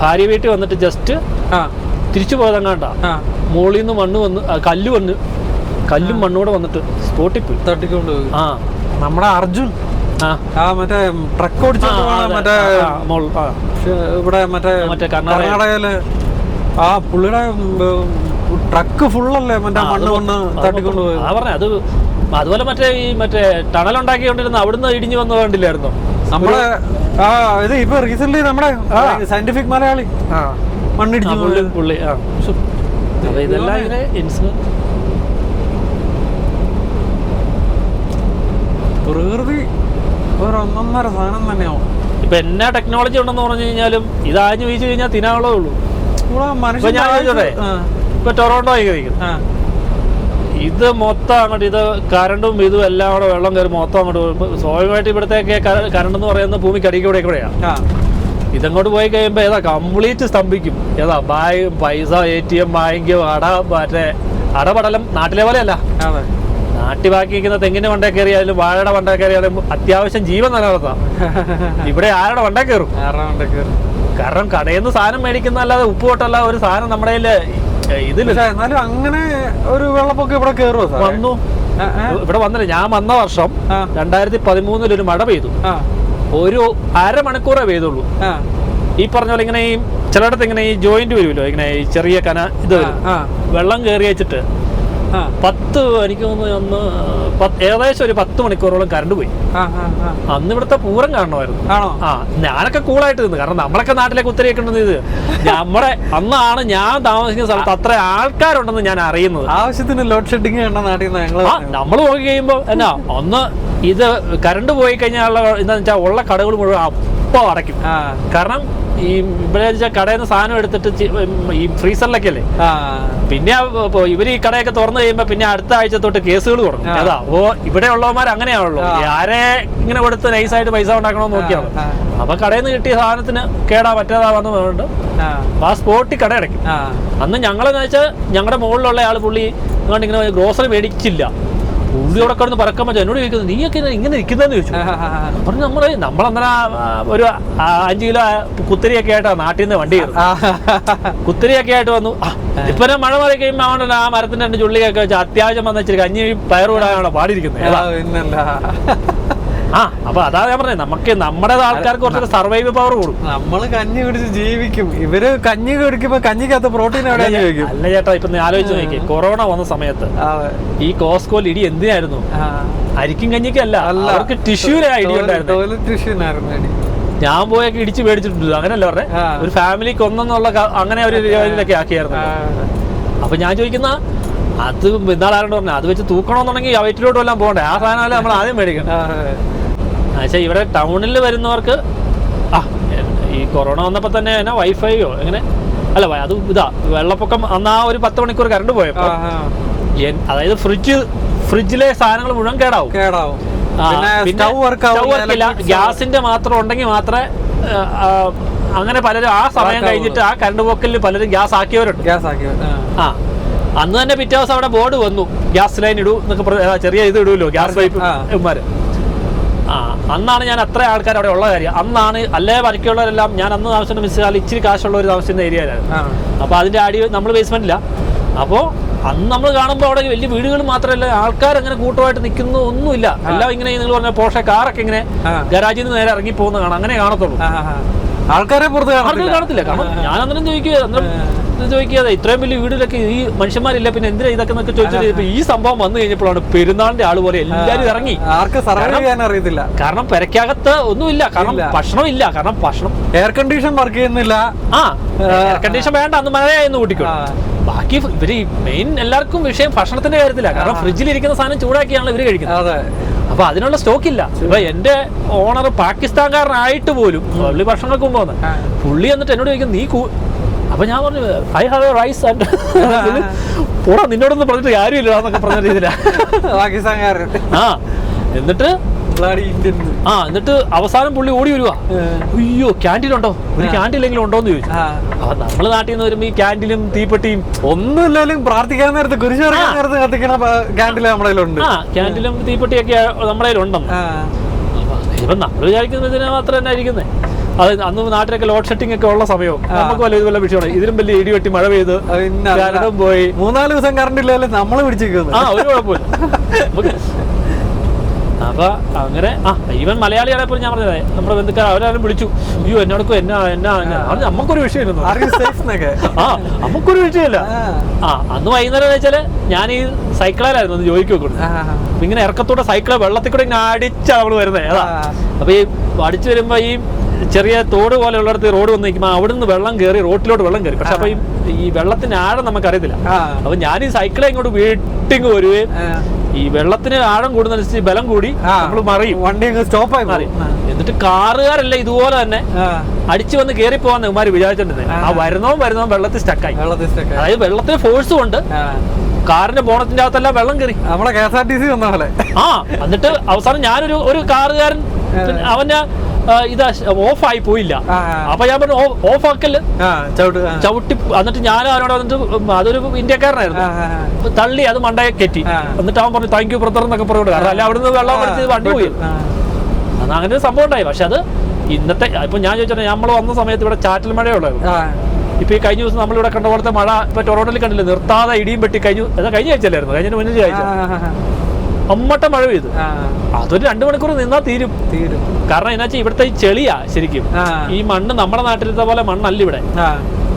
ഭാര്യ വീട്ടിൽ വന്നിട്ട് ജസ്റ്റ് തിരിച്ചു പോയതെങ്ങാണ്ടാ മുകളിൽ നിന്ന് മണ്ണ് വന്ന് കല്ലും മണ്ണൂടെ വന്നിട്ട് സ്പോട്ടിൽ പോയി തട്ടിക്കൊണ്ട്. നമ്മുടെ അർജുൻ മറ്റേ ട്രക്ക് ഓടിച്ചിട്ട് മറ്റേ ഇവിടെ മറ്റേ കർണാടകയില് ആ പുള്ളിയുടെ ട്രക്ക് ഫുള്ളല്ലേ മറ്റേ മണ്ണ് വന്ന് തട്ടിക്കൊണ്ട് പോയത്. പറഞ്ഞ അത് അതുപോലെ മറ്റേ ടണലുണ്ടാക്കിക്കൊണ്ടിരുന്ന അവിടുന്ന് ഇടിഞ്ഞു വന്നത് കണ്ടില്ലായിരുന്നോ നമ്മളെ? ഇത് ഇപ്പൊ റീസെന്റ് നമ്മുടെ സയന്റിഫിക് മലയാളി മണ്ണിടിച്ചു പുള്ളി. ഇതെല്ലാം ഇങ്ങനെ പ്രകൃതി ഒരു ഒന്നൊന്നര സാധനം തന്നെയാവും. ഇപ്പൊ എന്നാ ടെക്നോളജി ഉണ്ടെന്ന് പറഞ്ഞു കഴിഞ്ഞാലും ഇത് ആഞ്ഞു വീശു കഴിഞ്ഞാൽ തിനാളേ ഉള്ളൂ. ഇപ്പൊ ടൊറോണ്ടോ ആയിരിക്കും, ഇത് മൊത്തം അങ്ങോട്ട് ഇത് കറണ്ടും ഇതും എല്ലാം കൂടെ വെള്ളം കയറി മൊത്തം അങ്ങോട്ട് പോകുമ്പോൾ സ്വാഭാവികമായിട്ട് ഇവിടത്തേക്ക് കറണ്ട് എന്ന് പറയുന്ന ഭൂമിക്കടിക്കൂടെയാണ്. ഇതങ്ങോട്ട് പോയി കഴിയുമ്പോൾ ഏതാ കംപ്ലീറ്റ് സ്തംഭിക്കും. ഏതാ പൈസ ATM ബാങ്ക് മറ്റേ അടപടലം നാട്ടിലെ പോലെയല്ല. നാട്ടിൽ ബാക്കി നിൽക്കുന്ന തെങ്ങിന്റെ വണ്ടേ കയറിയാലും വാഴയുടെ വണ്ടേ കയറിയാലും അത്യാവശ്യം ജീവൻ നിലനിർത്താം. ഇവിടെ ആരുടെ വണ്ടേ കയറും? കാരണം കടയിൽ നിന്ന് സാധനം മേടിക്കുന്ന അല്ലാതെ ഉപ്പ് തൊട്ടല്ല ഒരു സാധനം നമ്മുടെ ഇതില്ല. എന്നാലും അങ്ങനെ ഒരു വെള്ളപ്പൊക്കം ഇവിടെ കയറുമോ? വന്നു, ഇവിടെ വന്നില്ല. ഞാൻ വന്ന വർഷം 2013 ഒരു മഴ പെയ്തു. ഒരു അരമണിക്കൂറേ പെയ്തുള്ളൂ. ഈ പറഞ്ഞ പോലെ ഇങ്ങനെ ഈ ചിലയിടത്ത് ഇങ്ങനെ ഈ ജോയിന്റ് വരുമല്ലോ, ഇങ്ങനെ ഈ ചെറിയ കന ഇത് വരും. വെള്ളം കയറി വെച്ചിട്ട് 10 എനിക്ക് തോന്നുന്നു ഏകദേശം ഒരു 10 മണിക്കൂറോളം കറണ്ട് പോയി. അന്ന് ഇവിടുത്തെ പൂരം കാണണമായിരുന്നു. ഞാനൊക്കെ കൂളായിട്ട് നിന്ന്, കാരണം നമ്മളൊക്കെ നാട്ടിലേക്ക് കുത്തരിയൊക്കെ ഉണ്ടെന്ന്. ഇത് നമ്മുടെ അന്നാണ് ഞാൻ താമസിക്കുന്ന സ്ഥലത്ത് അത്ര ആൾക്കാരുണ്ടെന്ന് ഞാൻ അറിയുന്നത്. ആവശ്യത്തിന് ലോഡ് ഷെഡിങ് നമ്മൾ നോക്കി കഴിയുമ്പോ എന്നാ ഒന്ന് ഇത് കറണ്ട് പോയി കഴിഞ്ഞാൽ എന്താന്ന് വെച്ചാൽ ഉള്ള കടകൾ മുഴുവൻ അപ്പൊ അടയ്ക്കും. കാരണം ഈ ഇവിടെ കടയിൽ നിന്ന് സാധനം എടുത്തിട്ട് ഈ ഫ്രീസറിലൊക്കെ അല്ലേ, പിന്നെ ഇവര് ഈ കടയൊക്കെ തുറന്നു കഴിയുമ്പോ പിന്നെ അടുത്ത ആഴ്ച തൊട്ട് കേസുകൾ തുടങ്ങും. അതാ ഓ ഇവിടെ ഉള്ളവന്മാർ അങ്ങനെയാണല്ലോ, ആരെ ഇങ്ങനെ കൊടുത്ത് നൈസായിട്ട് പൈസ ഉണ്ടാക്കണമെന്ന് നോക്കിയാണ്. അപ്പൊ കടയിൽ നിന്ന് കിട്ടിയ സാധനത്തിന് കേടാ പറ്റാതാവെന്ന് പറഞ്ഞിട്ട് ആ സ്പോട്ടിൽ കട അടയ്ക്കും. അന്ന് ഞങ്ങളെന്ന് വെച്ചാൽ ഞങ്ങളുടെ മുകളിലുള്ള ആള് പുള്ളി ഇങ്ങനെ ഗ്രോസറി മേടിച്ചില്ല, പുള്ളിയോടെ കിടന്ന് പറക്കാൻ പറ്റും. എന്നോട് ചോദിക്കുന്നത് നീയൊക്കെ ഇങ്ങനെ ഇരിക്കുന്നതെന്ന് ചോദിച്ചു. പറഞ്ഞു നമ്മളന്നേരം ഒരു 5 കിലോ കുത്തിരിയൊക്കെ ആയിട്ടാണ് നാട്ടിൽ നിന്ന് വണ്ടി കയറും. കുത്തിരിയൊക്കെ ആയിട്ട് വന്നു. ഇപ്പൊ മഴ മാറി കഴിയുമ്പോൾ ആ മരത്തിന്റെ 2 ചുള്ളിയൊക്കെ വെച്ച് അത്യാവശ്യം വന്ന ഇച്ചിരി കഞ്ഞി പയറുകൂടാണ് പാടിയിരിക്കുന്നത്. അപ്പൊ അതാ ഞാൻ പറഞ്ഞത്, നമുക്ക് നമ്മുടെ ആൾക്കാർക്ക് കുറച്ചൊക്കെ സർവൈവ് പവർ കൂടും. നമ്മള് കഞ്ഞി കുടിച്ച് ജീവിക്കും, ഇവര് കഞ്ഞി കുടിക്കുമ്പോ കഞ്ഞിക്കകത്ത് പ്രോട്ടീൻ അല്ല ചേട്ടാ. ഇപ്പൊ ആലോചിച്ച് നോക്കി, കൊറോണ വന്ന സമയത്ത് ഈ കോസ്കോയിൽ ഇടി എന്തിനായിരുന്നു? അരിക്കും കഞ്ഞിക്കല്ല, അവർക്ക് ടിഷ്യൂലെ ഇടി ഉണ്ടായിരുന്നു. ഞാൻ പോയൊക്കെ ഇടിച്ച് മേടിച്ചിട്ടുണ്ട്. അങ്ങനെയല്ല പറഞ്ഞേ, ഒരു ഫാമിലിക്ക് ഒന്നെന്നുള്ള അങ്ങനെ ഒരു രീതിയിലൊക്കെ ആക്കിയായിരുന്നു. അപ്പൊ ഞാൻ ചോദിക്കുന്ന അത് ഇന്നാളാരോട് പറഞ്ഞു, അത് വെച്ച് തൂക്കണമെന്നുണ്ടെങ്കിൽ വയറ്റിലോട്ട് എല്ലാം പോകണ്ടേ? ആ സാധനം നമ്മൾ ആദ്യം മേടിക്കണം. പക്ഷേ ഇവിടെ ടൗണിൽ വരുന്നവർക്ക് ഈ കൊറോണ വന്നപ്പോൾ തന്നെ എന്നാ വൈഫൈയോ എങ്ങനെ അല്ല, അത് ഇതാ വെള്ളപ്പൊക്കം അന്ന് ആ ഒരു 10 മണിക്കൂർ കറണ്ട് പോയപ്പോൾ അതായത് ഫ്രിഡ്ജിലെ സാധനങ്ങൾ മുഴുവൻ കേടാവും. പിന്നെ ഗ്യാസിന്റെ മാത്രം ഉണ്ടെങ്കിൽ മാത്രമേ അങ്ങനെ പലരും ആ സമയം കഴിഞ്ഞിട്ട് ആ കറണ്ട് പോക്കലിൽ പലരും ഗ്യാസ് ആക്കിയവരുണ്ട്. അന്ന് തന്നെ പിറ്റേ ദിവസം അവിടെ ബോർഡ് വന്നു, ഗ്യാസ് ലൈൻ ഇടൂ എന്നൊക്കെ ചെറിയ ഇത് ഇടുമല്ലോ ഗ്യാസ് പൈപ്പ്മാര്. അന്നാണ് ഞാൻ അത്ര ആൾക്കാർ അവിടെ ഉള്ള കാര്യം. അന്നാണ് അല്ലേ ബാക്കിയുള്ളവരെല്ലാം ഞാൻ അന്ന് താമസിക്കുന്ന മിസ്സാൽ ഇച്ചിരി കാശുള്ളവർ താമസിക്കുന്ന ഏരിയയിലായിരുന്നു. അപ്പൊ അതിന്റെ അടി നമ്മൾ ബേസ്മെന്റില്ല. അപ്പോൾ അന്ന് നമ്മൾ കാണുമ്പോൾ അവിടെ വലിയ വീടുകൾ മാത്രമല്ല, ആൾക്കാർ അങ്ങനെ കൂട്ടമായിട്ട് നിൽക്കുന്നു ഒന്നുമില്ല. എല്ലാം ഇങ്ങനെ നിങ്ങൾ പറഞ്ഞ പോഷ കാറൊക്കെ ഇങ്ങനെ ഗരാജിൽ നിന്ന് നേരെ ഇറങ്ങി പോകുന്ന കാണാം, അങ്ങനെ കാണത്തുള്ളൂ. ആൾക്കാരെ പുറത്ത് കാണത്തില്ല. കാരണം ഞാൻ അന്നേരം ചോദിക്കാതെ ഇത്രയും വലിയ വീടിലൊക്കെ ഈ മനുഷ്യന്മാരില്ല, പിന്നെ എന്തിനാ ഇതൊക്കെ എന്നൊക്കെ ചോദിച്ചിട്ട് ഈ സംഭവം വന്നു കഴിഞ്ഞപ്പോഴാണ് പെരുന്നാളിന്റെ ആള് പോലെ എല്ലാവരും ഇറങ്ങി. ആർക്ക് സർവൈവ് ചെയ്യാൻ അറിയത്തില്ല, കാരണം പെരക്കകത്ത് ഒന്നുമില്ല, കാരണം ഭക്ഷണം ഇല്ല. കാരണം ഭക്ഷണം എയർ കണ്ടീഷൻ വർക്ക് ചെയ്യുന്നില്ല. എയർ കണ്ടീഷൻ വേണ്ട, അന്ന് മഴയായിരുന്നു കൂട്ടിക്കോ. ബാക്കി ഇവര് മെയിൻ എല്ലാവർക്കും വിഷയം ഭക്ഷണത്തിന്റെ കാര്യത്തില്ല. കാരണം ഫ്രിഡ്ജിലിരിക്കുന്ന സാധനം ചൂടാക്കിയാണ് ഇവര് കഴിക്കുന്നത്. അപ്പൊ അതിനുള്ള സ്റ്റോക്ക് ഇല്ല. ഇപ്പൊ എന്റെ ഓണർ പാകിസ്ഥാൻകാരനായിട്ട് പോലും പുള്ളി വർഷങ്ങൾക്ക് മുമ്പ് വന്ന് പുള്ളി എന്നിട്ട് എന്നോട് ചോദിക്കും നീ അപ്പൊ ഞാൻ പറഞ്ഞു I have a rice and പോടാ നിന്നോടൊന്നും പറഞ്ഞിട്ട് കാര്യമില്ല എന്നൊക്കെ പറഞ്ഞ രീതിയിലാ പാകിസ്ഥാൻകാരൻ. എന്നിട്ട് എന്നിട്ട് അവസാനം പുള്ളി ഓടി വരുവാ, അയ്യോ ക്യാൻറ്റീൻ ഉണ്ടോ, ഒരു ക്യാൻറ്റീനിലെങ്കിലും ഉണ്ടോന്ന് ചോദിച്ചു. അപ്പൊ നമ്മള് നാട്ടിൽ നിന്ന് വരുമ്പോ ഈ ക്യാൻറ്റീനും തീപ്പെട്ടിയും ഒന്നുമില്ലാലും പ്രാർത്ഥിക്കാൻ നേരത്ത് കുരിശിറക്കാൻ നേരത്ത് കത്തിക്കണ ക്യാൻറ്റീൻ നമ്മുടെ കയ്യിലുണ്ട്. ക്യാൻറ്റീനും തീപ്പെട്ടിയൊക്കെ നമ്മുടെ കയ്യിലുണ്ടെന്ന്. ഇപ്പൊ നമ്മൾ വിചാരിക്കുന്നത് ഇതിനെ മാത്രം തന്നെ ആയിരിക്കുന്നേ. അത് അന്ന് നാട്ടിലൊക്കെ ലോഡ് ഷെഡിങ് ഒക്കെ ഉള്ള സമയവും നമുക്ക് വല്ല ഇതുപോലെ വിഷയമാണ്. ഇതിലും വലിയ ഇടി വെട്ടി മഴ പെയ്ത് കരണ്ടും പോയി 3-4 ദിവസം കറണ്ട് ഇല്ലാലും നമ്മള് പിടിച്ചിരിക്കുന്നു. ഒരു കുഴപ്പമില്ല. അപ്പൊ അങ്ങനെ ഈവൻ മലയാളികളെപ്പോലും ഞാൻ പറഞ്ഞത് നമ്മുടെ ബന്ധുക്കാർ അവരാരും വിളിച്ചു, അയ്യോ എന്നോടൊക്കെ നമുക്കൊരു വിഷയമില്ല, നമുക്കൊരു വിഷയമില്ല. അന്ന് വൈകുന്നേരം വെച്ചാല് ഞാൻ ഈ സൈക്കിളിലായിരുന്നു ഒന്ന് ജോലിക്ക് വെക്കുന്നു. ഇങ്ങനെ ഇറക്കത്തോടെ സൈക്കിള് വെള്ളത്തിൽ കൂടെ ഇങ്ങനെ അടിച്ചാ നമ്മള് വരുന്നത്. അതാ അപ്പൊ ഈ അടിച്ചു വരുമ്പോ ഈ ചെറിയ തോട് പോലെ ഉള്ളിടത്ത് റോഡ് വന്ന് നിൽക്കുമ്പോൾ അവിടെ നിന്ന് വെള്ളം കയറി റോട്ടിലോട്ട് വെള്ളം കയറി. പക്ഷെ അപ്പൊ ഈ വെള്ളത്തിന്റെ ആഴം നമുക്ക് അറിയത്തില്ല. അപ്പൊ ഞാൻ ഈ സൈക്കിളെ ഇങ്ങോട്ട് വീട്ടിങ് വരുകയും ഈ വെള്ളത്തിന് ആഴം കൂടുന്നതനുസരിച്ച് ബലം കൂടി നമ്മൾ മറിയും, വണ്ടി സ്റ്റോപ്പായി മാറി. എന്നിട്ട് കാറുകാരല്ല ഇതുപോലെ തന്നെ അടിച്ചു വന്ന് കയറി പോവാന്ന് ഇവന്മാര് വിചാരിച്ചിട്ടുണ്ടെങ്കിൽ ആ വരുന്നവും വെള്ളത്തിൽ സ്റ്റക്കായി. അതായത് വെള്ളത്തിന് ഫോഴ്സ് കൊണ്ട് കാറിന്റെ ബോണത്തിന്റെ അകത്തെല്ലാം വെള്ളം കയറി. നമ്മളെ KSRTC വന്ന പോലെ. എന്നിട്ട് അവസാനം ഞാനൊരു കാറുകാരൻ അവന്റെ ഇത് ഓഫായി പോയില്ല. അപ്പൊ ഞാൻ പറഞ്ഞു ഓഫ് ആക്കല് ചവിട്ടി. എന്നിട്ട് ഞാൻ അവനോട് വന്നിട്ട് അതൊരു ഇന്ത്യക്കാരനായിരുന്നു, തള്ളി അത് മണ്ടയെ കെറ്റി. എന്നിട്ട് അവൻ പറഞ്ഞു താങ്ക് യു ബ്രദർ എന്നൊക്കെ പറഞ്ഞു. കാരണം അല്ല അവിടുന്ന് വെള്ളം അടിച്ച് വണ്ടി പോയി. അങ്ങനെ ഒരു സംഭവം ഉണ്ടായി. പക്ഷെ അത് ഇന്നത്തെ ഇപ്പൊ ഞാൻ ചോദിച്ചാൽ നമ്മൾ വന്ന സമയത്ത് ഇവിടെ ചാറ്റൽ മഴയുള്ളായിരുന്നു. ഇപ്പൊ ഈ കഴിഞ്ഞ ദിവസം നമ്മളിവിടെ കണ്ട പോലത്തെ മഴ ഇപ്പൊ ടൊറോട്ടോയിൽ കണ്ടില്ലേ, നിർത്താതെ ഇടിയും വെട്ടി കഴിഞ്ഞ ആഴ്ചയല്ലായിരുന്നു, കഴിഞ്ഞ മുന്നേ ആഴ്ച അമ്മട്ട മഴ പെയ്തു. അതൊരു 2 മണിക്കൂർ നിന്നാ തീരും. കാരണം എന്നാ വെച്ചാൽ ഇവിടുത്തെ ഈ ചെളിയാ ശരിക്കും. ഈ മണ്ണ് നമ്മുടെ നാട്ടിലത്തെ പോലെ മണ്ണല്ല ഇവിടെ.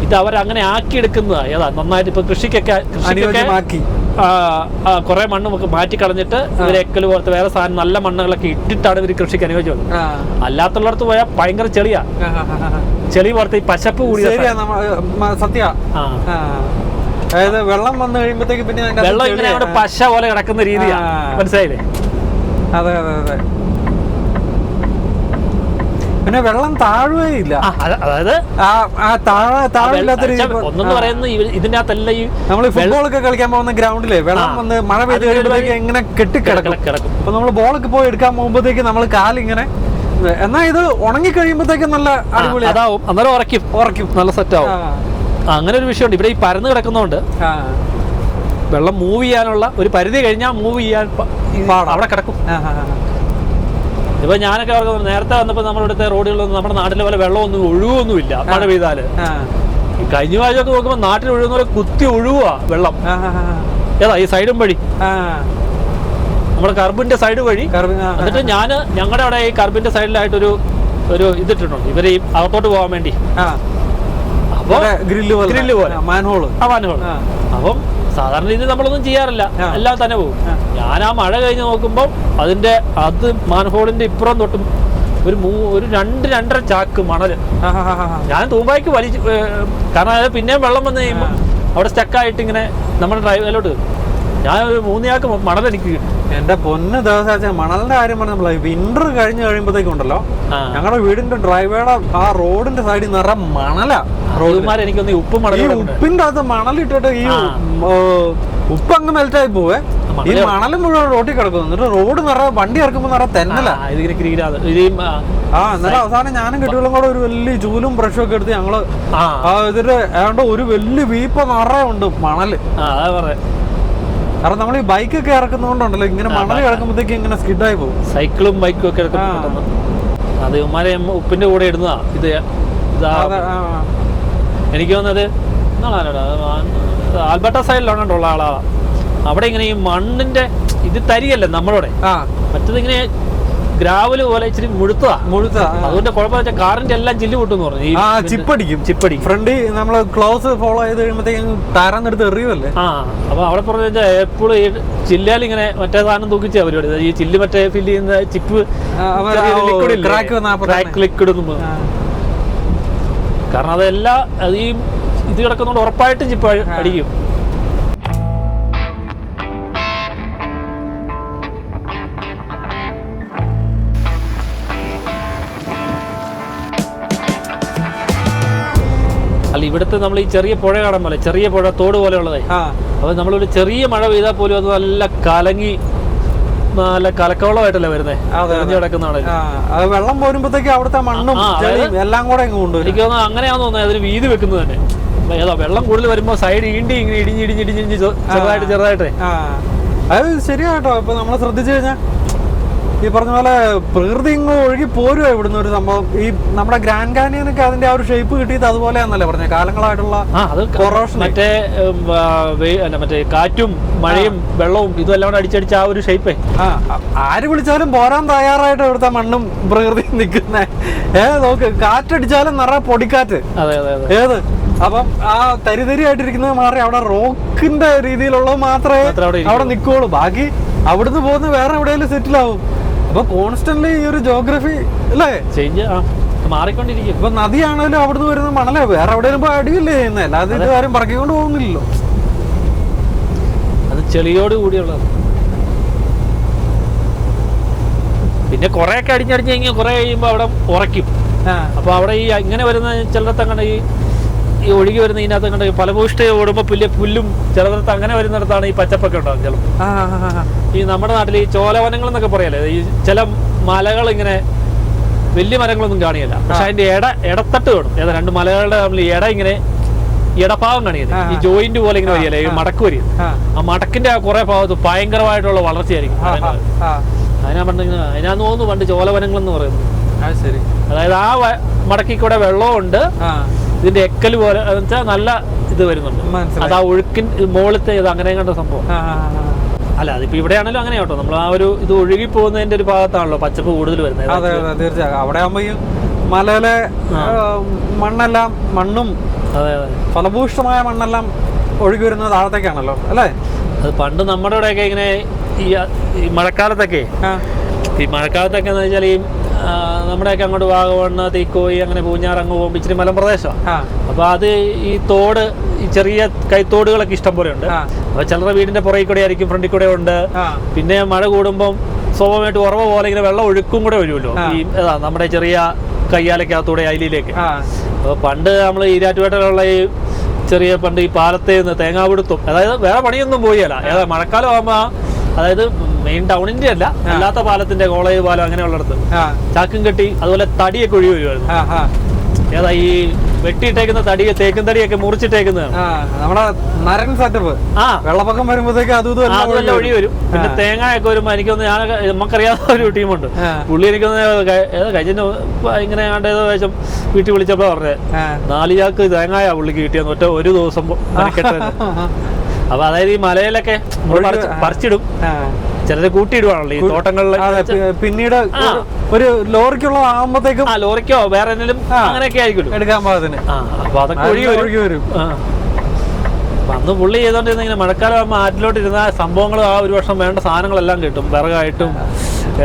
ഇത് അവരങ്ങനെ ആക്കിയെടുക്കുന്നതാ. ഏതാ നന്നായിട്ട് ഇപ്പൊ കൃഷിക്കൊക്കെ കുറെ മണ്ണ് മാറ്റി കളഞ്ഞിട്ട് ഇവര് എക്കല് പോലത്തെ വേറെ സാധനം നല്ല മണ്ണുകളൊക്കെ ഇട്ടിട്ടാണ് ഇവര് കൃഷിക്ക് അനുയോജ്യം. അല്ലാത്തുള്ളടത്ത് പോയാൽ ഭയങ്കര ചെളിയാ. ചെളി പോലത്തെ ഈ പശപ്പ് കൂടി സത്യ. അതായത് വെള്ളം വന്നു കഴിയുമ്പോഴത്തേക്ക് പിന്നെ വെള്ളം ഇങ്ങനെ അവിടെ പശ പോലെ കിടക്കുന്ന രീതിയാ. മനസ്സിലായില്ലേ? അതെ അതെ അതെ. പിന്നെ വെള്ളം താഴുകയില്ല. അതായത് ഒന്നെന്ന് പറയുന്നത് ഇതിന്റെ അകത്തല്ല ഈ നമ്മൾ ഫുട്ബോളൊക്കെ കളിക്കാൻ പോകുന്ന ഗ്രൗണ്ടിലെ വെള്ളം വന്ന് മഴ പെയ്ത് കഴിയുമ്പോഴത്തേക്ക് ഇങ്ങനെ കെട്ടിക്കിടക്കും. അപ്പൊ നമ്മൾ ബോളൊക്കെ പോയി എടുക്കാൻ പോകുമ്പോഴത്തേക്ക് നമ്മൾ കാലിങ്ങനെ, എന്നാ ഇത് ഉണങ്ങി കഴിയുമ്പോഴത്തേക്ക് നല്ല അടിപൊളി അതാവും. അന്നേരം ഉറക്കും നല്ല സെറ്റ് ആവും. അങ്ങനെ ഒരു വിഷയമുണ്ട് ഇവിടെ. ഈ പരന്ന് കിടക്കുന്നതുകൊണ്ട് വെള്ളം മൂവ് ചെയ്യാനുള്ള ഒരു പരിധി കഴിഞ്ഞാൽ മൂവ് ചെയ്യാൻ അവിടെ കിടക്കും. ഇപ്പൊ ഞാനൊക്കെ നേരത്തെ വന്നപ്പോ നമ്മളിവിടുത്തെ റോഡുകളിലൊന്നും നമ്മുടെ നാട്ടിലെ പോലെ വെള്ളമൊന്നും ഒഴുകൊന്നുമില്ല. മഴ പെയ്താല് കഴിഞ്ഞ ആഴ്ചയൊക്കെ നോക്കുമ്പോ നാട്ടിൽ ഒഴുകുന്ന പോലെ കുത്തി ഒഴുകുക വെള്ളം. ഏതാ ഈ സൈഡും വഴി, നമ്മുടെ കർബിന്റെ സൈഡ് വഴി. എന്നിട്ട് ഞങ്ങളുടെ അവിടെ ഈ കർബിന്റെ സൈഡിലായിട്ടൊരു ഇതിട്ടിട്ടുണ്ട് ഇവര് അകത്തോട്ട് പോകാൻ വേണ്ടി. ഗ്രില്ല് പോലെ മാൻഹോള്. അപ്പം സാധാരണ രീതിയിൽ നമ്മളൊന്നും ചെയ്യാറില്ല, എല്ലാം തന്നെ പോകും. ഞാൻ ആ മഴ കഴിഞ്ഞ് നോക്കുമ്പോൾ അത് മാൻഹോളിന്റെ ഇപ്പുറം തൊട്ടും ഒരു 2-2.5 ചാക്ക് മണല് ഞാൻ തൂമ്പായിക്ക് വലിച്ചു. കാരണം അത് പിന്നെയും വെള്ളം വന്ന് കഴിയുമ്പോൾ അവിടെ സ്റ്റക്കായിട്ട് ഇങ്ങനെ നമ്മുടെ ഡ്രൈവിലോട്ട് ഞാൻ ഒരു 3 ചാക്ക് മണൽ എനിക്ക് കിട്ടും. എന്റെ പൊന്ന് ദിവസം മണലിന്റെ കാര്യം പറഞ്ഞ വിന്റർ കഴിഞ്ഞ് കഴിയുമ്പോഴത്തേക്കുണ്ടല്ലോ ഞങ്ങളുടെ വീടിന്റെ ഡ്രൈവേയുടെ ആ റോഡിന്റെ സൈഡിൽ നിറ മണലാ. റോഡുമാർ എനിക്കൊന്ന് ഉപ്പിന്റെ അകത്ത് മണലിട്ടിട്ട് ഈ ഉപ്പ് അങ്ങ് മെൽറ്റായി പോവേ. ഈ മണല് മുഴുവൻ റോട്ടിൽ കിടക്കുന്നു. എന്നിട്ട് റോഡ് നിറ വണ്ടി ഇറക്കുമ്പോ നിറ തെന്നല. എന്നിട്ട് അവസാനം ഞാനും കെട്ടികളും കൂടെ ഒരു വലിയ ചൂലും ബ്രഷും ഒക്കെ എടുത്ത് ഞങ്ങള് ഇതിന്റെ ഏതാണ്ട് ഒരു വലിയ വീപ്പ നിറയുണ്ട് മണല്. കാരണം നമ്മൾ ഈ ബൈക്കൊക്കെ ഇറക്കുന്നതുകൊണ്ടല്ലോ ഇങ്ങനെ മണൽ കിടക്കുമ്പോഴത്തേക്ക് ഇങ്ങനെ സ്കിഡായി പോകും. സൈക്കിളും ബൈക്കും ഒക്കെ അത് ഉമ്മാരെ ഉപ്പിന്റെ കൂടെ ഇടുന്നതാ ഇത്. എനിക്ക് തോന്നുന്നത് ആൽബർട്ട സൈഡിലുള്ള ആളാ. അവിടെ ഇങ്ങനെ ഈ മണ്ണിന്റെ ഇത് തരികല്ലേ നമ്മളോടെ, മറ്റേതിങ്ങനെ ഗ്രാവല് പോലെ ഇച്ചിരി മുഴുത്തതാ. അതുകൊണ്ട് കുഴപ്പമെന്ന് കാറിന്റെ എല്ലാം ചില്ല് പൊട്ടെന്ന് പറഞ്ഞു. ചിപ്പടിക്കും ഫ്രണ്ട് നമ്മള് ക്ലോസ് ഫോളോ ചെയ്ത് കഴിയുമ്പോഴത്തേക്കും താരാന്നെടുത്ത് എറിയുമല്ലേ. അപ്പൊ അവിടെ പറഞ്ഞ എപ്പോഴും ഈ ചില്ലാൽ ഇങ്ങനെ മറ്റേ സാധനം തൂക്കിച്ച പരിപാടി. ഈ ചില്ല് മറ്റേ ഫില്ല് ചെയ്യുന്ന ചിപ്പ് ലിക്വിഡ് ഒന്നും. കാരണം അതെല്ലാം ഈ ഇത് കിടക്കുന്നോണ്ട് ഉറപ്പായിട്ടും ചിപ്പ് അടിക്കും. അല്ല ഇവിടുത്തെ നമ്മൾ ഈ ചെറിയ പുഴ കാണാൻ പോലെ, ചെറിയ പുഴ തോട് പോലെ ഉള്ളതായി. അപ്പൊ നമ്മളൊരു ചെറിയ മഴ പെയ്താൽ പോലും അത് നല്ല കലങ്ങി നല്ല കലക്കവളമായിട്ടല്ലേ വരുന്നേ. കിടക്കുന്നതാണ് വെള്ളം പോരുമ്പോഴത്തേക്ക് അവിടുത്തെ മണ്ണും എല്ലാം കൂടെ എനിക്ക് തോന്നുന്നു അങ്ങനെയാണെന്ന് തോന്നുന്നത്. അതിന് വീതി വെക്കുന്നത് തന്നെ. ഏതാ വെള്ളം കൂടുതൽ വരുമ്പോ സൈഡ് ഇങ്ങനെ ഇടിഞ്ഞിടിഞ്ഞ് ചെറുതായിട്ടേ. അത് ശരിയാട്ടോ. ഇപ്പൊ നമ്മള് ശ്രദ്ധിച്ചു കഴിഞ്ഞാൽ ഈ പറഞ്ഞ പോലെ പ്രകൃതി ഇങ്ങ് ഒഴുകി പോരുക ഇവിടുന്ന് ഒരു സംഭവം. ഈ നമ്മുടെ ഗ്രാൻഡ് കാനിയനൊക്കെ അതിന്റെ ആ ഒരു ഷേപ്പ് കിട്ടിയത് അതുപോലെയാന്നല്ലേ പറഞ്ഞ കാലങ്ങളായിട്ടുള്ള മറ്റേ കാറ്റും മഴയും വെള്ളവും ഇതും എല്ലാം കൂടെ അടിച്ചടിച്ച ആ ഒരു ഷേപ്പേ. ആര് വിളിച്ചാലും പോരാൻ തയ്യാറായിട്ട് ഇവിടുത്തെ മണ്ണും പ്രകൃതി നിൽക്കുന്നേ. നോക്ക്, കാറ്റടിച്ചാലും നിറയെ പൊടിക്കാറ്റ്. ഏത് അപ്പം ആ തരിതരി ആയിട്ടിരിക്കുന്നത് മാറി അവിടെ റോക്കിന്റെ രീതിയിലുള്ളത് മാത്രമേ അവിടെ നിൽക്കുള്ളൂ. ബാക്കി അവിടുന്ന് പോകുന്ന വേറെ എവിടെയെങ്കിലും സെറ്റിൽ ആവും. അപ്പൊ കോൺസ്റ്റന്റ്ലി ഈ ഒരു ജോഗ്രഫി അല്ലേ ചേഞ്ച് മാറിക്കൊണ്ടിരിക്കും. ഇപ്പൊ നദിയാണേലും അവിടുന്ന് വരുന്ന മണലേ വേറെ എവിടെയെങ്കിലും പോയി അടിയില്ലേ ചെയ്യുന്നത്. അല്ലാതെ ഇത് കാര്യം പറക്കിക്കൊണ്ട് പോകുന്നില്ലല്ലോ. അത് ചെളിയോട് കൂടിയുള്ളത്. പിന്നെ കുറെ ഒക്കെ അടിഞ്ഞടിഞ്ഞ് കഴിഞ്ഞാൽ കുറെ കഴിയുമ്പോ അവിടെ ഉറയ്ക്കും. അപ്പൊ അവിടെ ഈ ഇങ്ങനെ വരുന്ന ചിലടത്ത് അങ്ങനെ ഈ ഒഴുകി വരുന്ന ഇതിനകത്ത് കണ്ട ഫലഭൂഷ്ഠ ഓടുമ്പോ പുല്ലും ചിലടത്ത് അങ്ങനെ വരുന്നിടത്താണ് ഈ പച്ചപ്പൊക്കെ ഉണ്ടാവും. ചിലപ്പോൾ ഈ നമ്മുടെ നാട്ടിൽ ഈ ചോലവനങ്ങൾ എന്നൊക്കെ പറയല്ലേ, ഈ ചില മലകൾ ഇങ്ങനെ വലിയ മരങ്ങളൊന്നും കാണില്ല. പക്ഷെ അതിന്റെ ഇടത്തട്ട് വേണം. ഏതാ രണ്ട് മലകളുടെ തമ്മിൽ ഇങ്ങനെ ഇടഭാഗം കാണിയത് ഈ ജോയിന്റ് പോലെ ഇങ്ങനെ വരികയല്ലേ, ഈ മടക്ക് വരിക. ആ മടക്കിന്റെ കുറെ ഭാഗത്ത് ഭയങ്കരമായിട്ടുള്ള വളർച്ചയായിരിക്കും. അതിനാന്ന് തോന്നുന്നു പണ്ട് ചോലവനങ്ങൾ എന്ന് പറയുന്നത്. അതായത് ആ മടക്കി കൂടെ വെള്ളമുണ്ട്, ഇതിന്റെ എക്കൽ പോലെ വെച്ചാൽ നല്ല ഇത് വരുന്നുണ്ട്. അത് ആ ഒഴുക്കിൻ മുകളിലത്തെ ഇത് അങ്ങനെ കണ്ട സംഭവം അല്ല. അതിപ്പോ ഇവിടെയാണല്ലോ അങ്ങനെ കേട്ടോ, നമ്മൾ ആ ഒരു ഇത് ഒഴുകി പോകുന്നതിന്റെ ഒരു ഭാഗത്താണല്ലോ പച്ചപ്പ് കൂടുതൽ വരുന്നത്. അതെ അതെ തീർച്ചയായും. അവിടെ ആകുമ്പോ ഈ മലയിലെ മണ്ണെല്ലാം മണ്ണും ഫലഭൂഷ്ടമായ മണ്ണെല്ലാം ഒഴുകി വരുന്നത് താഴത്തേക്കാണല്ലോ അല്ലേ? അത് പണ്ട് നമ്മുടെ ഇവിടെയൊക്കെ ഇങ്ങനെ ഈ മഴക്കാലത്തൊക്കെ എന്ന് വെച്ചാൽ ഈ നമ്മുടെയൊക്കെ അങ്ങോട്ട് വാഗമണ്, തീക്കോയി, അങ്ങനെ പൂഞ്ഞാർ അങ്ങ് പോകുമ്പോൾ ഇച്ചിരി മലമ്പ്രദേശമാണ്. അപ്പൊ അത് ഈ തോട്, ഈ ചെറിയ കൈത്തോടുകളൊക്കെ ഇഷ്ടം പോലെ ഉണ്ട്. അപ്പൊ ചിലരുടെ വീടിന്റെ പുറകിൽ കൂടെ ആയിരിക്കും, ഫ്രണ്ടിൽ കൂടെ ഉണ്ട്. പിന്നെ മഴ കൂടുമ്പം സ്വാഭാവികമായിട്ട് ഉറവ പോലെ ഇങ്ങനെ വെള്ളം ഒഴുക്കും കൂടെ വരുമല്ലോ ഈ നമ്മുടെ ചെറിയ കയ്യാലക്കകത്തൂടെ അയിലേക്ക്. അപ്പൊ പണ്ട് നമ്മൾ ഈരാറ്റുപേട്ടയിലുള്ള ഈ ചെറിയ പണ്ട് ഈ പാലത്തെ നിന്ന് തേങ്ങാപിടുത്തും, അതായത് വേറെ പണിയൊന്നും പോയല്ല. മഴക്കാലം ആകുമ്പോ അതായത് മെയിൻ ടൗണിന്റെ അല്ല, അല്ലാത്ത പാലത്തിന്റെ കോളേജ് പാലം അങ്ങനെയുള്ളിടത്ത് ചാക്കും കെട്ടി അതുപോലെ തടിയൊക്കെ ഒഴിവ് വരുമായിരുന്നു. ഏതാ ഈ വെട്ടിയിട്ടേക്കുന്ന തേക്കും തടിയൊക്കെ മുറിച്ചിട്ടേക്കുന്നതാണ് നമ്മുടെ നരൻ സെറ്റപ്പ്. വെള്ളപ്പൊക്കം വരുമ്പോഴത്തേക്ക് അതെല്ലാം ഒഴി വരും. പിന്നെ തേങ്ങയൊക്കെ വരുമ്പോ എനിക്കൊന്ന് നമുക്കറിയാവുന്ന ഒരു ടീമുണ്ട്, പുള്ളി എനിക്കൊന്ന് കഴിഞ്ഞ ഇങ്ങനെ ഏതോ വേഷം വീട്ടിൽ വിളിച്ചപ്പോ പറഞ്ഞത് 4 ചാക്ക് തേങ്ങായാ പുള്ളിക്ക് കിട്ടിയെന്ന് ഒറ്റ ഒരു ദിവസം. അപ്പൊ അതായത് ഈ മലയിലൊക്കെ പറിച്ചിടും, ചിലര് കൂട്ടിയിടുവാണല്ലോ ഈ തോട്ടങ്ങളില്. പിന്നീട് ഒരു ലോറിക്കുള്ളതാകുമ്പോഴത്തേക്കും ലോറിക്കോ വേറെ എന്തെങ്കിലും അങ്ങനെയൊക്കെ ആയിരിക്കും എടുക്കാൻ പാകത്തിന്. അപ്പൊ അതൊക്കെ ഒഴുകി വരും. അപ്പൊ അന്ന് പുള്ളി ചെയ്തോണ്ടിരുന്ന ഇങ്ങനെ മഴക്കാലം ആകുമ്പോൾ ആറ്റിലോട്ട് ഇരുന്ന സംഭവങ്ങൾ ആ ഒരു വർഷം വേണ്ട സാധനങ്ങളെല്ലാം കിട്ടും. വിറകായിട്ടും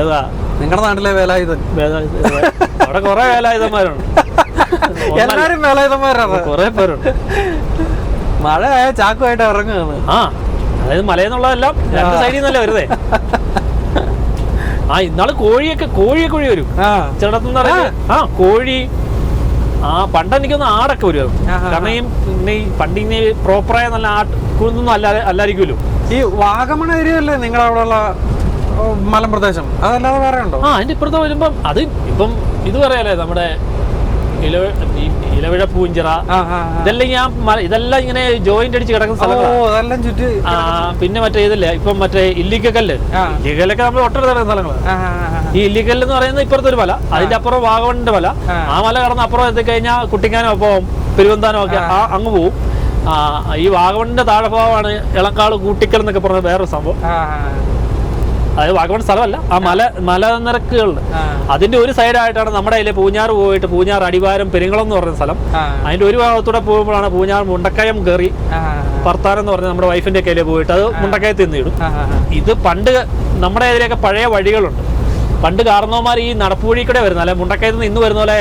ഏതാ നിങ്ങളുടെ നാട്ടിലെ വേലായുധൻ. അവിടെ കുറെ വേലായുധന്മാരുണ്ട്, എല്ലാരും വേലായുധന്മാരാണ്, കുറെ പേരുണ്ട്. മഴ ചാക്കുമായിട്ട് ഇറങ്ങുകയാണ്. അതായത് മലയെന്നുള്ളതെല്ലാം രണ്ട് സൈഡിൽ നിന്നല്ലേ വരുന്നേ. ഇന്നാള് കോഴിയൊക്കെ വരും ചിലടത്തുനിന്ന് പറയുന്നത്. കോഴി പണ്ട് എനിക്കൊന്ന് ആടൊക്കെ വരുമായിരുന്നു. കാരണം ഈ പണ്ടിങ്ങനെ പ്രോപ്പറായ നല്ല ആട്ടൊന്നും അല്ലായിരിക്കുമല്ലോ. ഈ വാഗമൺ ഏരിയ അല്ലേ നിങ്ങളുടെ അവിടെയുള്ള മലമ്പ്രദേശം? അതല്ലാതെ വേറെ ഉണ്ടോ? അതിന്റെ ഇപ്പുറത്ത് വരുമ്പം അത് ഇപ്പം ഇത് പറയാലേ നമ്മുടെ ഇലവിഴ പൂഞ്ചിറ, ഇതെല്ലാം ഇങ്ങനെ ജോയിന്റ് അടിച്ച് കിടക്കുന്ന സ്ഥലങ്ങളാണ്. പിന്നെ മറ്റേ ഇതല്ലേ ഇപ്പം മറ്റേ ഇല്ലിക്കല്ല്, ഇല്ലിക്കല്ലൊക്കെ നമ്മൾ ഒട്ടടുത്ത് കിടക്കുന്ന സ്ഥലങ്ങളാണ്. ഈ ഇല്ലിക്കല്ല് എന്ന് പറയുന്നത് ഇപ്പുറത്തെ ഒരു മല, അതിന്റെ അപ്പുറം വാഗമണിന്റെ മല. ആ മല കടന്ന് അപ്പുറം എത്തിക്കഴിഞ്ഞാൽ കുട്ടിക്കാനോ ഒപ്പം പെരുവന്താനോ ഒക്കെ അങ്ങ് പോവും. ഈ വാഗമണിന്റെ താഴെ ഭാഗമാണ് ഇളക്കാട് കൂട്ടിക്കൽ എന്നൊക്കെ പറഞ്ഞ വേറൊരു സംഭവം. അതായത് വാഗമൺ സ്ഥലമല്ല, ആ മലനിരക്കുകളുണ്ട്. അതിന്റെ ഒരു സൈഡായിട്ടാണ് നമ്മുടെ അതിലെ പൂഞ്ഞാറ് പോയിട്ട് പൂഞ്ഞാർ അടിവാരം പെരിങ്ങളം എന്ന് പറയുന്ന സ്ഥലം. അതിന്റെ ഒരു ഭാഗത്തൂടെ പോകുമ്പോഴാണ് പൂഞ്ഞാർ മുണ്ടക്കയം കയറി വർത്താനം എന്ന് പറഞ്ഞ നമ്മുടെ വൈഫിന്റെ കയ്യിൽ പോയിട്ട് അത് മുണ്ടക്കയത്ത് നിന്നിടും. ഇത് പണ്ട് നമ്മുടെ ഇതിലൊക്കെ പഴയ വഴികളുണ്ട്. പണ്ട് കാരണവന്മാർ ഈ നടപ്പുവഴി കൂടെ വരുന്നത്, അല്ലെ മുണ്ടക്കയത്ത് നിന്ന് ഇന്ന് വരുന്ന പോലെ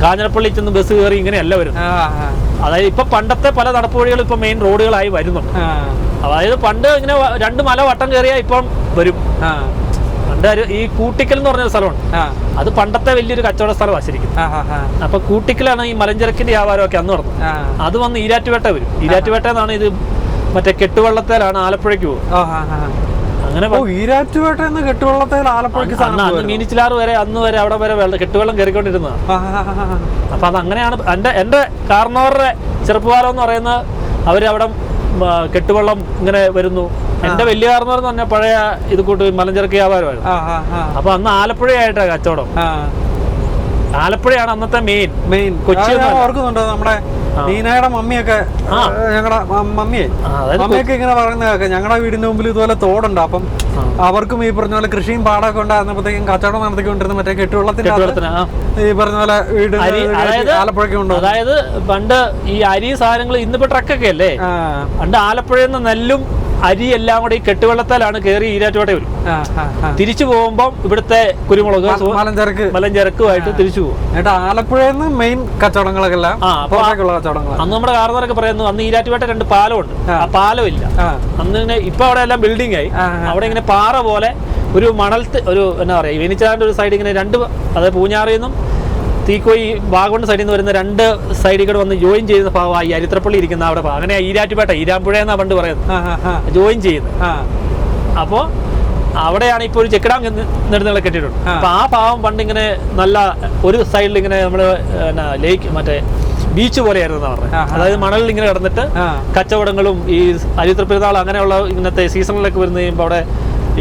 കാഞ്ഞിരപ്പള്ളി ചെന്ന് ബസ് കയറി ഇങ്ങനെയല്ല വരുന്നത്. അതായത് ഇപ്പൊ പണ്ടത്തെ പല നടപ്പുവഴികളും ഇപ്പൊ മെയിൻ റോഡുകളായി വരുന്നുണ്ട്. അതായത് പണ്ട് ഇങ്ങനെ 2 മല വട്ടം കയറിയാൽ ഇപ്പം വരും. പണ്ട് ഈ കൂട്ടിക്കൽ എന്ന് പറഞ്ഞ സ്ഥലമുണ്ട്, അത് പണ്ടത്തെ വലിയൊരു കച്ചവട സ്ഥലമാണ് ശരിക്കും. അപ്പൊ കൂട്ടിക്കലാണ് ഈ മലഞ്ചരക്കിന്റെ വ്യാപാരമൊക്കെ അന്ന് നടന്നത്. അത് വന്ന് ഈരാറ്റുപേട്ട വരും. ഈരാറ്റുപേട്ട എന്നാണ് ഇത് മറ്റേ കെട്ടുവള്ളത്തേലാണ് ആലപ്പുഴയ്ക്ക് പോകും. അങ്ങനെ ഈരാറ്റുപേട്ട കെട്ടുവള്ളത്തേൽ ആലപ്പുഴയ്ക്ക് മീനിച്ചിലാറ് വരെ അന്ന് വരെ അവിടെ വരെ കെട്ടുവെള്ളം കയറിക്കൊണ്ടിരുന്നതാണ്. അപ്പൊ അത് അങ്ങനെയാണ് എന്റെ കാരണവരുടെ ചെറുപ്പകാലം എന്ന് പറയുന്നത്. അവരവിടെ കെട്ടുവെള്ളം ഇങ്ങനെ വരുന്നു. എന്റെ വലിയ കാരണവർ എന്ന് പറഞ്ഞാൽ പഴയ ഇത് കൂട്ട് മലഞ്ചരക്ക് വ്യാപാരമായിരുന്നു. അപ്പൊ അന്ന് ആലപ്പുഴയായിട്ടാണ് കച്ചവടം. ആലപ്പുഴയാണ് അന്നത്തെ മെയിൻ. കൊച്ചി ഓർക്കുന്നുണ്ടോ നമ്മുടെ നീനയുടെ മമ്മിയൊക്കെ? ഞങ്ങളുടെ മമ്മിയൊക്കെ ഇങ്ങനെ പറയുന്നതൊക്കെ, ഞങ്ങളുടെ വീടിന്റെ മുമ്പിൽ ഇതുപോലെ തോടുണ്ട്. അപ്പം അവർക്കും ഈ പറഞ്ഞ പോലെ കൃഷിയും പാടമൊക്കെ ഉണ്ടായിരുന്നപ്പോഴത്തേക്കും കച്ചവടം നടത്തിക്കൊണ്ടിരുന്ന മറ്റേ കെട്ടുവെള്ളത്തിന്റെ ഈ പറഞ്ഞ പോലെ വീട് ആലപ്പുഴയ്ക്ക് ഉണ്ടോ? അതായത് പണ്ട് ഈ അരി സാധനങ്ങൾ ഇന്നിപ്പോ ട്രക്കൊക്കെ അല്ലേ, പണ്ട് ആലപ്പുഴയിൽ നിന്ന് നെല്ലും അരി എല്ലാം കൂടെ ഈ കെട്ടുവെള്ളത്താലാണ് കയറി ഈരാറ്റുപേട്ട വരും. തിരിച്ചു പോകുമ്പോൾ ഇവിടുത്തെ കുരുമുളക് മലഞ്ചരക്കുമായിട്ട് തിരിച്ചു പോകും. ആലപ്പുഴയിൽ നിന്ന് മെയിൻ കച്ചവടങ്ങളൊക്കെ അന്ന് നമ്മുടെ കാരണവരൊക്കെ പറയുന്നു അന്ന് ഈരാറ്റുപേട്ട 2 പാലമുണ്ട്, ആ പാലം ഇല്ല അന്ന്. ഇപ്പൊ അവിടെ എല്ലാം ബിൽഡിംഗ് ആയി. അവിടെ ഇങ്ങനെ പാറ പോലെ ഒരു ഒരു എന്നാ പറയാ വെനിച്ചാറിന്റെ ഒരു സൈഡ് ഇങ്ങനെ 2, അതായത് പൂഞ്ഞാറിൽ നിന്നും തീക്കോയി വാഗമൺ സൈഡിൽ നിന്ന് വരുന്ന 2 സൈഡിൽ കൂടെ വന്ന് ജോയിൻ ചെയ്യുന്ന ഭാഗമായി അരിത്രപ്പള്ളി ഇരിക്കുന്ന അവിടെ. അങ്ങനെ ഈരാറ്റുപേട്ട ഈരാമ്പുഴ എന്നാ പണ്ട് പറയുന്നത്, ജോയിൻ ചെയ്യുന്നത്. അപ്പോ അവിടെയാണ് ഇപ്പോൾ ഒരു ചെക്ക് ഡാം നെടുന്നകളെ കെട്ടിയിട്ടുണ്ട്. അപ്പൊ ആ ഭാഗം പണ്ട് ഇങ്ങനെ നല്ല ഒരു സൈഡിൽ ഇങ്ങനെ നമ്മള് ലേക്ക് മറ്റേ ബീച്ച് പോലെയായിരുന്നു പറഞ്ഞത്. അതായത് മണലിൽ ഇങ്ങനെ കിടന്നിട്ട് കച്ചവടങ്ങളും ഈ അരിത്ര പെരുന്നാൾ അങ്ങനെയുള്ള ഇങ്ങനത്തെ സീസണിലൊക്കെ വരുന്ന കഴിയുമ്പോൾ അവിടെ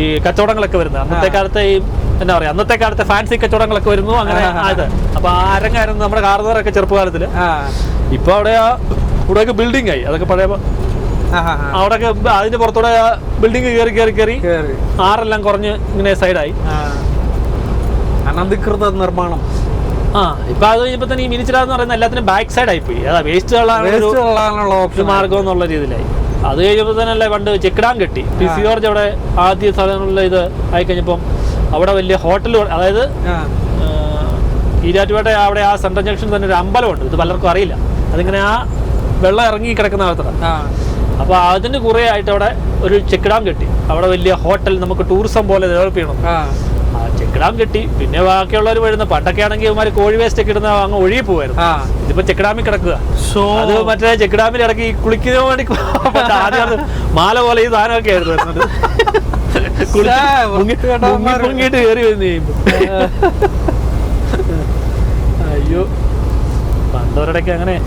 ഈ കച്ചവടങ്ങളൊക്കെ വരുന്നത് അന്നത്തെ കാലത്തെ ഈ എന്താ പറയാ അന്നത്തെ കാലത്തെ ഫാൻസി കച്ചവടങ്ങളൊക്കെ വരുന്നു അങ്ങനെ ആയത്. അപ്പൊ ആ അരങ്ങായിരുന്നു നമ്മുടെ കാർന്നവരൊക്കെ ചെറുപ്പകാലത്തില്. ഇപ്പൊ അവിടെ ഇവിടെയൊക്കെ ബിൽഡിംഗ് ആയി. അതൊക്കെ പഴയ അവിടെയൊക്കെ അതിന്റെ പുറത്തൂടെ ബിൽഡിംഗ് കയറി ആറെല്ലാം കുറഞ്ഞ് ഇങ്ങനെ സൈഡായി. അനധികൃത നിർമ്മാണം. ഇപ്പൊ അത് കഴിഞ്ഞപ്പോ തന്നെ ഈ മിനിച്ചില എന്ന് പറയുന്ന എല്ലാത്തിനും ബാക്ക് സൈഡ് ആയി പോയി. അതാ വേസ്റ്റ് കളാനുള്ള മാർഗം എന്നുള്ള രീതിയിലായി. അത് കഴിഞ്ഞപ്പോ തന്നെ അല്ലേ പണ്ട് ചെക്ക് ഡാം കെട്ടി. PC ജോർജ് അവിടെ ആദ്യ സ്ഥലങ്ങളിൽ ഇത് ആയി കഴിഞ്ഞപ്പം അവിടെ വലിയ ഹോട്ടൽ, അതായത് ഈരാറ്റുപേട്ട അവിടെ ആ സെൻട്രൽ ജംഗ്ഷനിൽ തന്നെ ഒരു അമ്പലമുണ്ട്. ഇത് പലർക്കും അറിയില്ല. അതിങ്ങനെ ആ വെള്ളം ഇറങ്ങി കിടക്കുന്ന ഭാഗത്താണ്. അപ്പൊ അതിന് കുറെ ആയിട്ട് അവിടെ ഒരു ചെക്ക് ഡാം കെട്ടി. അവിടെ വലിയ ഹോട്ടൽ നമുക്ക് ടൂറിസം പോലെ ഡെവലപ്പ് ചെയ്യണം. ആ ചെക്ക് ഡാം കെട്ടി. പിന്നെ ബാക്കിയുള്ളവർ വരുന്ന പണ്ടൊക്കെ ആണെങ്കിൽ ഇവന്മാര് കോഴി വേസ്റ്റ് ഒക്കെ ഇടുന്ന അങ്ങ് ഒഴുകി പോവായിരുന്നു. ഇതിപ്പോ ചെക്ക് ഡാമിൽ കിടക്കുക. അത് മറ്റേ ചെക്ക് ഡാമിൽ ഇറക്കി കുളിക്കുന്ന വേണ്ടി ആദ്യം മാല പോലെ ഈ സാധനമൊക്കെ ആയിരുന്നു വരുന്നത്. മുങ്ങിട്ട് കയറി വരുന്ന കഴിയുമ്പോ അയ്യോ പണ്ടവരുടെയൊക്കെ അങ്ങനെ.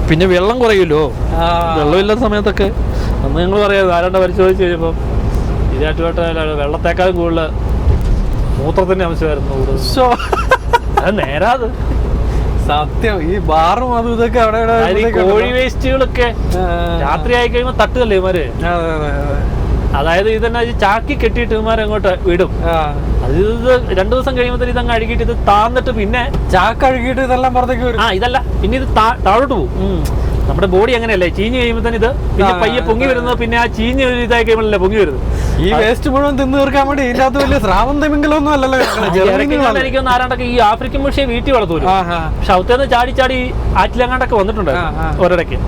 പിന്നെ വെള്ളം കുറയുമല്ലോ, വെള്ളമില്ലാത്ത സമയത്തൊക്കെ. അന്ന് ഞങ്ങൾ പറയാം ആരാണ്ട് പരിശോധിച്ച് കഴിഞ്ഞപ്പം ഇതായിട്ടുമായിട്ട് വെള്ളത്തേക്കാളും കൂടുതൽ മൂത്രത്തിന്റെ അംശമായിരുന്നു കൂടുതൽ. അത് നേരാത് സത്യം. ഈ ബാറും അതും ഇതൊക്കെ അവിടെ കോഴി വേസ്റ്റുകളൊക്കെ രാത്രി ആയി കഴിയുമ്പോ തട്ടുകല്ലേ ഇവന്മാര്. അതായത് ഇതന്നെ ചാക്കി കെട്ടിയിട്ട് ഇവന്മാരെ അങ്ങോട്ട് വിടും. അത് 2 ദിവസം കഴിയുമ്പോൾ ഇതങ്ങ് അഴുകിയിട്ട് ഇത് താന്നിട്ട് പിന്നെ ചാക്ക് അഴുകിയിട്ട് ഇതെല്ലാം പുറത്തേക്ക് വരും. ഇതല്ല പിന്നെ ഇത് താഴോട്ട് പോകും. നമ്മുടെ ബോഡി അങ്ങനെയല്ലേ, ചീഞ്ഞ് കഴിയുമ്പോൾ തന്നെ ഇത് പിന്നെ പയ്യെ പൊങ്ങി വരുന്നത്. പിന്നെ ആ ചീഞ്ഞ് ഒരു ഇതായി കഴിയുമ്പോഴല്ലേ പൊങ്ങി വരുന്നത്. ഈ വേസ്റ്റ് മുഴുവൻ തിന്നു തീർക്കാൻ വേണ്ടി ഇതിന്റെ അകത്ത് വലിയ സ്രാവം തെമിങ്കലൊന്നും അല്ലല്ലോ. എനിക്കൊന്ന് ആരാണ്ടൊക്കെ ഈ ആഫ്രിക്കൻ പക്ഷേ വീട്ടിൽ വളർത്തൂല. പക്ഷെ അവിടുത്തെ ചാടി ചാടി ആറ്റിലങ്ങാണ്ടൊക്കെ വന്നിട്ടുണ്ട് ഒരിടയ്ക്ക്.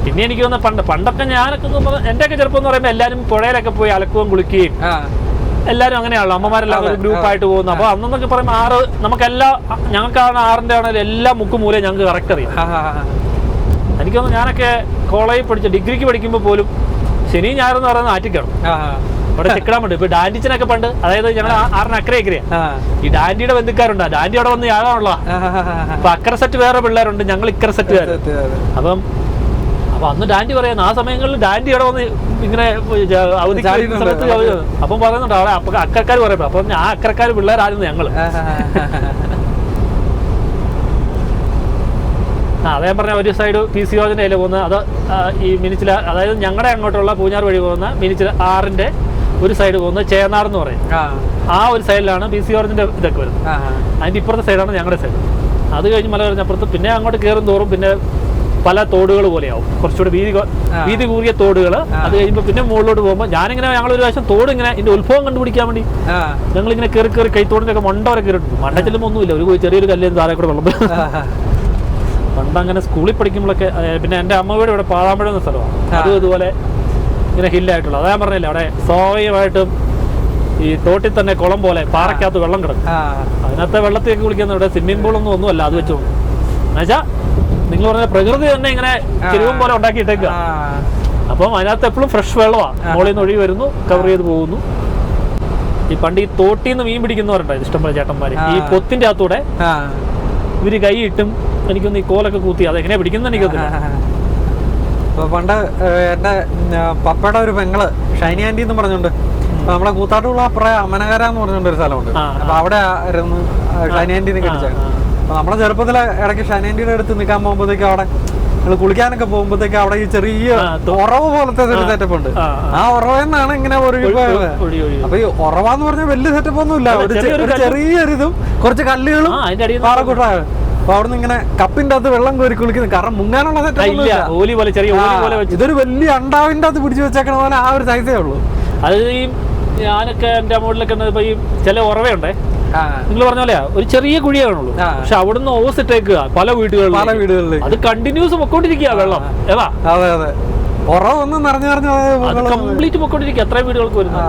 പിന്നെ എനിക്ക് തോന്നുന്നു പണ്ടൊക്കെ ഞാനൊക്കെ എന്റെയൊക്കെ ചെറുപ്പം എന്ന് പറയുമ്പോൾ എല്ലാവരും പുഴയിലൊക്കെ പോയി അലക്കുകയും കുളിക്കുകയും എല്ലാവരും അങ്ങനെയാണല്ലോ. അമ്മമാരെല്ലാം ഒരു ഗ്രൂപ്പായിട്ട് പോകുന്നു. അപ്പൊ അന്നൊക്കെ പറയുമ്പോൾ ആറ് നമുക്കെല്ലാം ഞങ്ങൾക്കാണ് ആറിന്റെ ആണെങ്കിലും എല്ലാ മുക്കും മൂലം ഞങ്ങൾക്ക് കറക്റ്റ് അറിയാം. എനിക്കൊന്ന് ഞാനൊക്കെ കോളേജിൽ പഠിച്ച ഡിഗ്രിക്ക് പഠിക്കുമ്പോൾ പോലും ശനി ഞായറെന്ന് പറയുന്നത് ആറ്റിക്കാണ്. അവിടെ ചെക്ക് ഡാം ഉണ്ട്. ഇപ്പൊ ഡാൻഡിച്ചിനൊക്കെ പണ്ട്, അതായത് ഞങ്ങൾ 6 അക്കരയാ. ഈ ഡാൻഡിയുടെ ബന്ധുക്കാരുണ്ട്. ഡാൻഡി അവിടെ വന്ന് യാഗാണല്ലോ. അപ്പൊ അക്കര സെറ്റ് വേറെ പിള്ളേരുണ്ട്, ഞങ്ങൾ ഇക്കര സെറ്റ് വേറെ. അപ്പൊ അന്ന് ഡാൻഡി പറയാൻ ആ സമയങ്ങളിൽ ഡാൻഡി അവിടെ വന്ന് ഇങ്ങനെ അവധിക്ക് സമയത്ത് അപ്പം പറയുന്നുണ്ട് അവിടെ അക്കരക്കാർ പറയപ്പോ. അപ്പൊ ആ അക്കരക്കാർ പിള്ളേരായിരുന്നു ഞങ്ങള്. അതേ പറഞ്ഞ ഒരു സൈഡ് PC ജോർജിന്റെ അതിൽ പോകുന്നത് അത് ഈ മിനിച്ചില, അതായത് ഞങ്ങളുടെ അങ്ങോട്ടുള്ള പൂഞ്ഞാർ വഴി പോകുന്ന മിനിച്ചില 6ന്റെ ഒരു സൈഡ് പോകുന്നത് ചേന്നാർ എന്ന് പറയും. ആ ഒരു സൈഡിലാണ് PC ജോർജിന്റെ ഇതൊക്കെ വരുന്നത്. അതിന്റെ ഇപ്പുറത്തെ സൈഡാണ് ഞങ്ങളുടെ സൈഡ്. അത് കഴിഞ്ഞ് മല കഴിഞ്ഞപ്പുറത്ത് പിന്നെ അങ്ങോട്ട് കയറും തോറും പിന്നെ പല തോടുകൾ പോലെയാവും, കുറച്ചുകൂടെ വീതി കൂറിയ തോടുകൾ. അത് കഴിയുമ്പോൾ പിന്നെ മുകളിലോട്ട് പോകുമ്പോൾ ഞാനിങ്ങനെ ഞങ്ങളൊരു പ്രാവശ്യം തോട് ഇങ്ങനെ ഇതിന്റെ ഉത്ഭവം കണ്ടുപിടിക്കാൻ വേണ്ടി ഞങ്ങളിങ്ങനെ കയറി കൈത്തോടിന്റെ ഒക്കെ മണ്ട വരെ കയറിയിട്ടുണ്ട്. മണ്ടച്ചിലും ഒന്നുമില്ല, ഒരു ചെറിയൊരു കല്ലിന് താഴെ കൂടെ വെള്ളം. പണ്ട് അങ്ങനെ സ്കൂളിൽ പഠിക്കുമ്പോഴൊക്കെ. പിന്നെ എൻ്റെ അമ്മയുടെ ഇവിടെ പാതാമ്പഴ എന്ന സ്ഥലമാണ്. അതും ഇതുപോലെ ഇങ്ങനെ ഹില്ലായിട്ടുള്ള. അതാ ഞാൻ പറഞ്ഞില്ല, അവിടെ സ്വാഭാവികമായിട്ടും ഈ തോട്ടിൽ തന്നെ കുളം പോലെ പാറയ്ക്കകത്ത് വെള്ളം കിടക്കും. അതിനകത്തെ വെള്ളത്തേക്ക് കുളിക്കുന്ന ഇവിടെ സ്വിമ്മിംഗ് പൂളൊന്നും ഒന്നുമല്ല. അത് വെച്ചോളൂ എന്നുവെച്ചാൽ നിങ്ങൾ പറഞ്ഞ പ്രകൃതി തന്നെ ഇങ്ങനെ ചെരുവും പോലെ ഉണ്ടാക്കിയിട്ടേക്കുക. അപ്പം അതിനകത്ത് എപ്പോഴും ഫ്രഷ് വെള്ളമാണ്. മുകളിൽ നിന്ന് ഒഴുകി വരുന്നു, കവർ ചെയ്ത് പോകുന്നു. ഈ പണ്ട് ഈ തോട്ടിൽ നിന്ന് മീൻ പിടിക്കുന്നവരുണ്ടായത് ഇഷ്ടംപോലെ ചേട്ടന്മാര്. ഈ പൊത്തിന്റെ അകത്തൂടെ ഇവര് കൈ ഇട്ടും എനിക്കൊന്ന് ഈ കോലൊക്കെ കൂത്തി അതെങ്ങനെയാ പിടിക്കുന്നത് എനിക്കൊന്നില്ല. പണ്ട് എന്റെ പപ്പയുടെ ഒരു പെങ്ങള് ഷൈനി ആന്റി എന്ന് പറഞ്ഞോണ്ട് നമ്മളെ കൂത്താട്ടുള്ള അപ്പുറം അമനകര എന്ന് പറഞ്ഞോണ്ട് ഒരു സ്ഥലമുണ്ട്. അപ്പൊ അവിടെ ആയിരുന്നു ഷൈനി ആന്റിനെ കെട്ടിച്ചത്. അപ്പൊ നമ്മളെ ചെറുപ്പത്തിലെ ഇടയ്ക്ക് ഷൈനി ആന്റിയുടെ അടുത്ത് നിൽക്കാൻ പോകുമ്പോഴത്തേക്കും അവിടെ കുളിക്കാനൊക്കെ പോകുമ്പോഴത്തേക്ക് അവിടെ ഈ ചെറിയ ഉറവ് പോലത്തെ ഒരു സെറ്റപ്പ് ഉണ്ട്. ആ ഉറവെന്നാണ് ഇങ്ങനെ ഒഴുകിപ്പോയത്. അപ്പൊ ഈ ഉറവാന്ന് പറഞ്ഞാൽ വലിയ സെറ്റപ്പ് ഒന്നും ഇല്ല, ചെറിയൊരിതും കുറച്ച് കല്ലുകളും പാറക്കൂട്ടാണ്. അപ്പൊ അവിടുന്ന് ഇങ്ങനെ കപ്പിന്റെ അകത്ത് വെള്ളം കോരി കുളിക്കുന്നു. കാരണം മുങ്ങാനുള്ള സെറ്റപ്പ് ഇതൊരു വലിയ അണ്ടാവിന്റെ അകത്ത് പിടിച്ചു വെച്ചേക്കണ പോലെ ആ ഒരു സൈസേ ഉള്ളൂ. അത് ഈ ഞാനൊക്കെ എന്റെ അമ്മോട്ടിലൊക്കെ ഈ ചില ഉറവയുണ്ടേ, നിങ്ങൾ പറഞ്ഞ പോലെ ഒരു ചെറിയ കുഴിയേ കാണുള്ളൂ. പക്ഷെ അവിടുന്ന് ഓസ് ഇട്ടേക്കുക പല വീടുകളിൽ. അത് കണ്ടിന്യൂസ് പൊക്കോണ്ടിരിക്കുക വെള്ളം. ഏതാ അതെ അതെ ഉറവൊന്നും കംപ്ലീറ്റ് പൊക്കോണ്ടിരിക്കുക. എത്രയും വീടുകൾക്ക് വരുന്നു.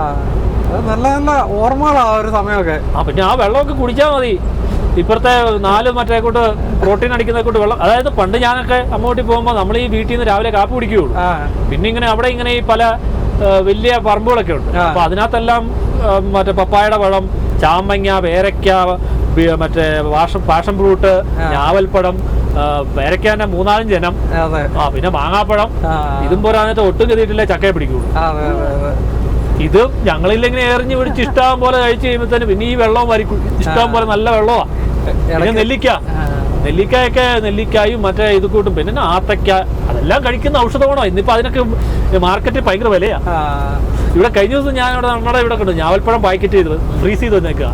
നല്ല നല്ല ഓർമ്മകളാ ഒരു സമയമൊക്കെ. പിന്നെ ആ വെള്ളമൊക്കെ കുടിച്ചാൽ മതി. ഇപ്പുറത്തെ 4 മറ്റേ കൂട്ട് പ്രോട്ടീൻ അടിക്കുന്ന കൂട്ട് വെള്ളം. അതായത് പണ്ട് ഞാനൊക്കെ അമ്മൂട്ടി പോകുമ്പോൾ നമ്മൾ ഈ വീട്ടിൽ നിന്ന് രാവിലെ കാപ്പി കുടിക്കുകയുള്ളൂ. പിന്നെ ഇങ്ങനെ അവിടെ ഇങ്ങനെ ഈ പല വലിയ പറമ്പുകളൊക്കെ ഉണ്ട്. അപ്പൊ അതിനകത്തെല്ലാം മറ്റേ പപ്പായയുടെ പഴം, ചാമ്പങ്ങ, പേരയ്ക്ക, മറ്റേ പാഷൻ ഫ്രൂട്ട്, ഞാവൽപ്പഴം, പേരയ്ക്കാന്റെ 3-4 ഇനം, പിന്നെ മാങ്ങാപ്പഴം. ഇതും പോരാന്നിട്ട് ഒട്ടും കരുതിയിട്ടില്ല ചക്കയെ പിടിക്കുള്ളൂ. ഇത് ഞങ്ങളില്ലെങ്ങനെ എറിഞ്ഞ് പിടിച്ച് ഇഷ്ടം പോലെ കഴിച്ചു കഴിയുമ്പോ പിന്നെ ഈ വെള്ളവും വരിക്കും. ഇഷ്ടം പോലെ നല്ല വെള്ളമാ. പിന്നെ നെല്ലിക്കായൊക്കെ നെല്ലിക്കായും മറ്റേ ഇത് കൂട്ടും. പിന്നെ ആത്തക്ക, അതെല്ലാം കഴിക്കുന്ന ഔഷധമാണോ. ഇന്നിപ്പോ അതിനൊക്കെ മാർക്കറ്റിൽ ഭയങ്കര വിലയാ. ഇവിടെ കഴിഞ്ഞ ദിവസം ഞാൻ നമ്മുടെ ഇവിടെ കണ്ടു ഞാവൽപ്പഴം പാക്കറ്റ് ചെയ്ത് ഫ്രീസ് ചെയ്ത് വന്നേക്കുക.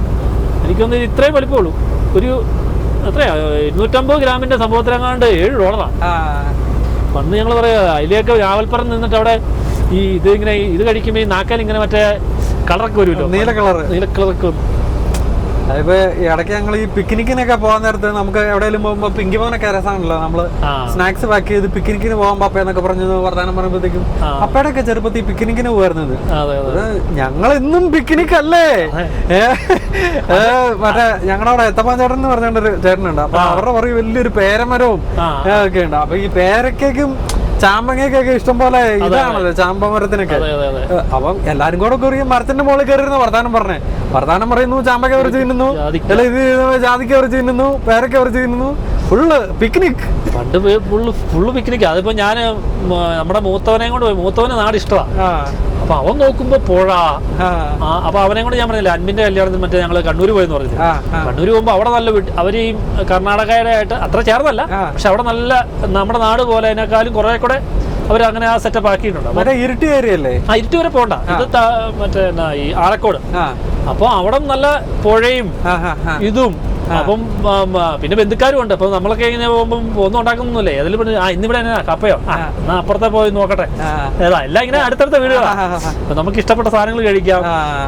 എനിക്കൊന്ന് ഇത്രയും വലിപ്പമുള്ളൂ. ഒരു എത്രയാ 250 ഗ്രാമിന്റെ സംഭവത്തിലെങ്ങാണ്ട് $7. പണ്ട് ഞങ്ങൾ പറയാ അതിലേക്ക് ഞാവൽപ്പഴം നിന്നിട്ട് അവിടെ ഈ ഇത് കഴിക്കുമ്പോ ഈ നാക്കാൻ ഇങ്ങനെ മറ്റേ കളറൊക്കെ വരുമല്ലോ, നീല കളറൊക്കെ. അതിപ്പോ ഇടയ്ക്ക് ഞങ്ങൾ ഈ പിക്നിക്കിനൊക്കെ പോകാൻ നേരത്ത് നമുക്ക് എവിടെയെങ്കിലും പോകുമ്പോ പിങ്കി മോനൊക്കെ രസമാണല്ലോ. നമ്മള് സ്നാക്സ് പാക്ക് ചെയ്ത് പിക്നിക്കിന് പോകാൻ പപ്പ എന്നൊക്കെ പറഞ്ഞു വർത്താനം പറയുമ്പോഴത്തേക്കും പപ്പയുടെ ഒക്കെ ചെറുപ്പത്തിൽ പിക്നിക്കിന് പോയിരുന്നത്. ഞങ്ങൾ ഇന്നും പിക്നിക് അല്ലേ. മറ്റേ ഞങ്ങളവിടെ എത്തപ്പാൻ ചേട്ടൻ എന്ന് പറഞ്ഞൊരു ചേട്ടനുണ്ട്. അപ്പൊ അവരുടെ പറയും വലിയൊരു പേരമരവും ഒക്കെ ഉണ്ട്. അപ്പൊ ഈ പേരക്കും ചാമ്പങ്ങയൊക്കെ ഇഷ്ടം പോലെ ഇതാണല്ലോ ചാമ്പമരത്തിനൊക്കെ. അപ്പം എല്ലാരും കൂടെ കയറി മരത്തിന്റെ മുകളിൽ കയറിയിരുന്ന വർത്താനം പറയുന്നു. ചാമ്പക്ക പറിച്ച് തിന്നുന്നു, ഇത് ജാതിക്ക പറിച്ച് തിന്നുന്നു, പേരക്ക പറിച്ച് തിന്നുന്നു. Full picnic. പണ്ട് ഫുള്ള് പിക്നിക്. അതിപ്പോ ഞാൻ നമ്മുടെ മൂത്തവനെയും കൊണ്ട് പോയി. മൂത്തവന് നാട് ഇഷ്ടമാണ്. അപ്പൊ അവൻ നോക്കുമ്പോ പുഴ. അപ്പൊ അവനെ കൊണ്ട് ഞാൻ പറഞ്ഞില്ല അൻപിന്റെ കല്യാണത്തിന് മറ്റേ ഞങ്ങള് കണ്ണൂര് പോയെന്ന് പറഞ്ഞില്ല. കണ്ണൂര് പോകുമ്പോ അവിടെ നല്ല അവര് ഈ കർണാടകയുടെ ആയിട്ട് അത്ര ചേർന്നല്ല, പക്ഷെ അവിടെ നല്ല നമ്മുടെ നാട് പോലെ അതിനേക്കാളും കുറെ കൂടെ അവരങ്ങനെ ആ സെറ്റപ്പ് ആക്കിയിട്ടുണ്ട്. ഇരുട്ടി ഏരിയല്ലേ? ഇരുട്ടി വരെ പോണ്ട. ഇത് മറ്റേ ഈ ആലക്കോട്. അപ്പൊ അവിടെ നല്ല പുഴയും ഇതും. അപ്പം പിന്നെ ബന്ധുക്കാരും ഉണ്ട്. അപ്പൊ നമ്മളൊക്കെ ഇങ്ങനെ പോകുമ്പോൾ ഒന്നും ഉണ്ടാക്കുന്നല്ലേ. അതിൽ ഇന്നിവിടെ കപ്പയോ എന്നാ അപ്പുറത്തെ പോയി നോക്കട്ടെ. എല്ലാം ഇങ്ങനെ അടുത്തടുത്ത വീടുകളാണ്. അപ്പൊ നമുക്ക് ഇഷ്ടപ്പെട്ട സാധനങ്ങൾ കഴിക്കാം.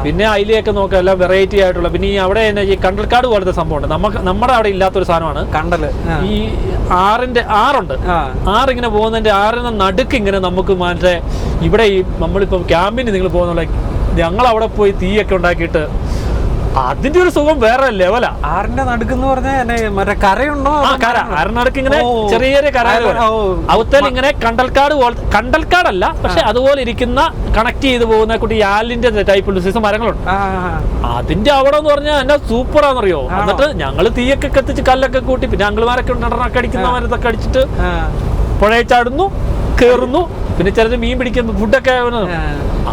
പിന്നെ അയിലയൊക്കെ നോക്കാം, എല്ലാം വെറൈറ്റി ആയിട്ടുള്ള. പിന്നെ ഈ അവിടെ തന്നെ ഈ കണ്ടൽക്കാട് പോലത്തെ സംഭവമുണ്ട്. നമ്മുടെ അവിടെ ഇല്ലാത്തൊരു സാധനമാണ് കണ്ടല്. ഈ ആറുണ്ട്. ആറിങ്ങനെ പോകുന്നതിന്റെ ആറിന് നടുക്ക് ഇങ്ങനെ നമുക്ക് മറ്റേ ഇവിടെ ഈ നമ്മളിപ്പം ക്യാമ്പിന് നിങ്ങൾ പോകുന്നുള്ള ഞങ്ങൾ അവിടെ പോയി തീയൊക്കെ ഉണ്ടാക്കിയിട്ട് അതിന്റെ ഒരു സുഖം വേറെ ലെവലാ. ആറിന്റെ നടുക്കെന്ന് പറഞ്ഞാൽ മറ്റേ കരയുണ്ടോ? ആറിനടുക്ക് ഇങ്ങനെ ചെറിയ ചെറിയ കരകൾ അവത്തൽ ഇങ്ങനെ കണ്ടൽക്കാടല്ല, പക്ഷെ അതുപോലെ ഇരിക്കുന്ന കണക്ട് ചെയ്ത് പോകുന്ന കുട്ടി ആലിന്റെ ടൈപ്പ് സൈസ് മരങ്ങളുണ്ട്. അതിന്റെ അവിടെ എന്ന് പറഞ്ഞാൽ എന്നാ സൂപ്പറാന്നറിയോ. എന്നിട്ട് ഞങ്ങള് തീയൊക്കെ കത്തിച്ച് കല്ലൊക്കെ കൂട്ടി, പിന്നെ അങ്കിൾമാരൊക്കെ ഉണ്ടെണ്ണൊക്കെ അടിക്കുന്ന മരത്തൊക്കെ അടിച്ചിട്ട് പുഴയിൽ ചാടുന്നു, കേറുന്നു. പിന്നെ ചിലര് മീൻ പിടിക്കുന്ന ഫുഡൊക്കെ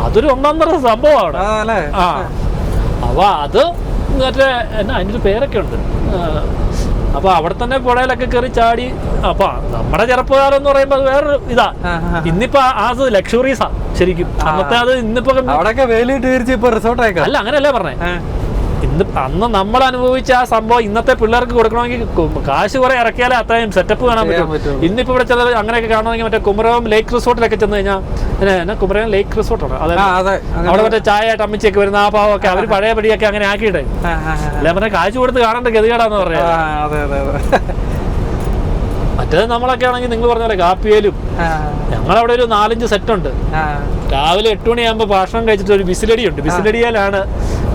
അതൊരു ഒന്നാന്തര സംഭവമാണ്. അപ്പൊ അത് മറ്റേ എന്നാ അതിൻ്റെ ഒരു പേരൊക്കെ ഉണ്ട്. അപ്പൊ അവിടെ തന്നെ പുഴയിലൊക്കെ കയറി ചാടി. അപ്പൊ നമ്മുടെ ചെറുപ്പകാലം എന്ന് പറയുമ്പോ അത് വേറൊരു ഇതാ. ഇന്നിപ്പോ അത് ലക്ഷറീസാ ശരിക്കും. അന്നത്തെ അത് ഇന്നിപ്പോ അല്ല, അങ്ങനെയല്ലേ പറഞ്ഞേ. അന്ന് നമ്മൾ അനുഭവിച്ച ആ സംഭവം ഇന്നത്തെ പിള്ളേർക്ക് കൊടുക്കണമെങ്കിൽ കാശ് കുറെ ഇറക്കിയാലേ അത്രയും സെറ്റപ്പ് കാണാൻ പറ്റും. ഇന്നിപ്പോ ഇവിടെ ചില അങ്ങനെയൊക്കെ കാണണമെങ്കിൽ മറ്റേ കുമരകം ലേക്ക് റിസോർട്ടിലൊക്കെ ചെന്ന് കഴിഞ്ഞാൽ കുമരകം ലേക്ക് റിസോർട്ടാണ് അവിടെ മറ്റേ ചായ ആയിട്ട് അമ്മിച്ചൊക്കെ വരുന്ന ആ പാവമൊക്കെ അവര് പഴയ പടിയൊക്കെ അങ്ങനെ ആക്കിയിട്ടേ അല്ലെ പറഞ്ഞ കാശ് കൊടുത്ത് കാണേണ്ട ഗതികേടാന്ന് പറയാ. മറ്റേത് നമ്മളൊക്കെ ആണെങ്കിൽ നിങ്ങൾ പറഞ്ഞ പോലെ കാപ്പിയേലും ഞങ്ങളവിടെ ഒരു 4-5 സെറ്റ് ഉണ്ട്. രാവിലെ 8 മണിയാകുമ്പോൾ ഭക്ഷണം കഴിച്ചിട്ട് ഒരു വിസിലടി ഉണ്ട്. വിസിലടിയാലാണ്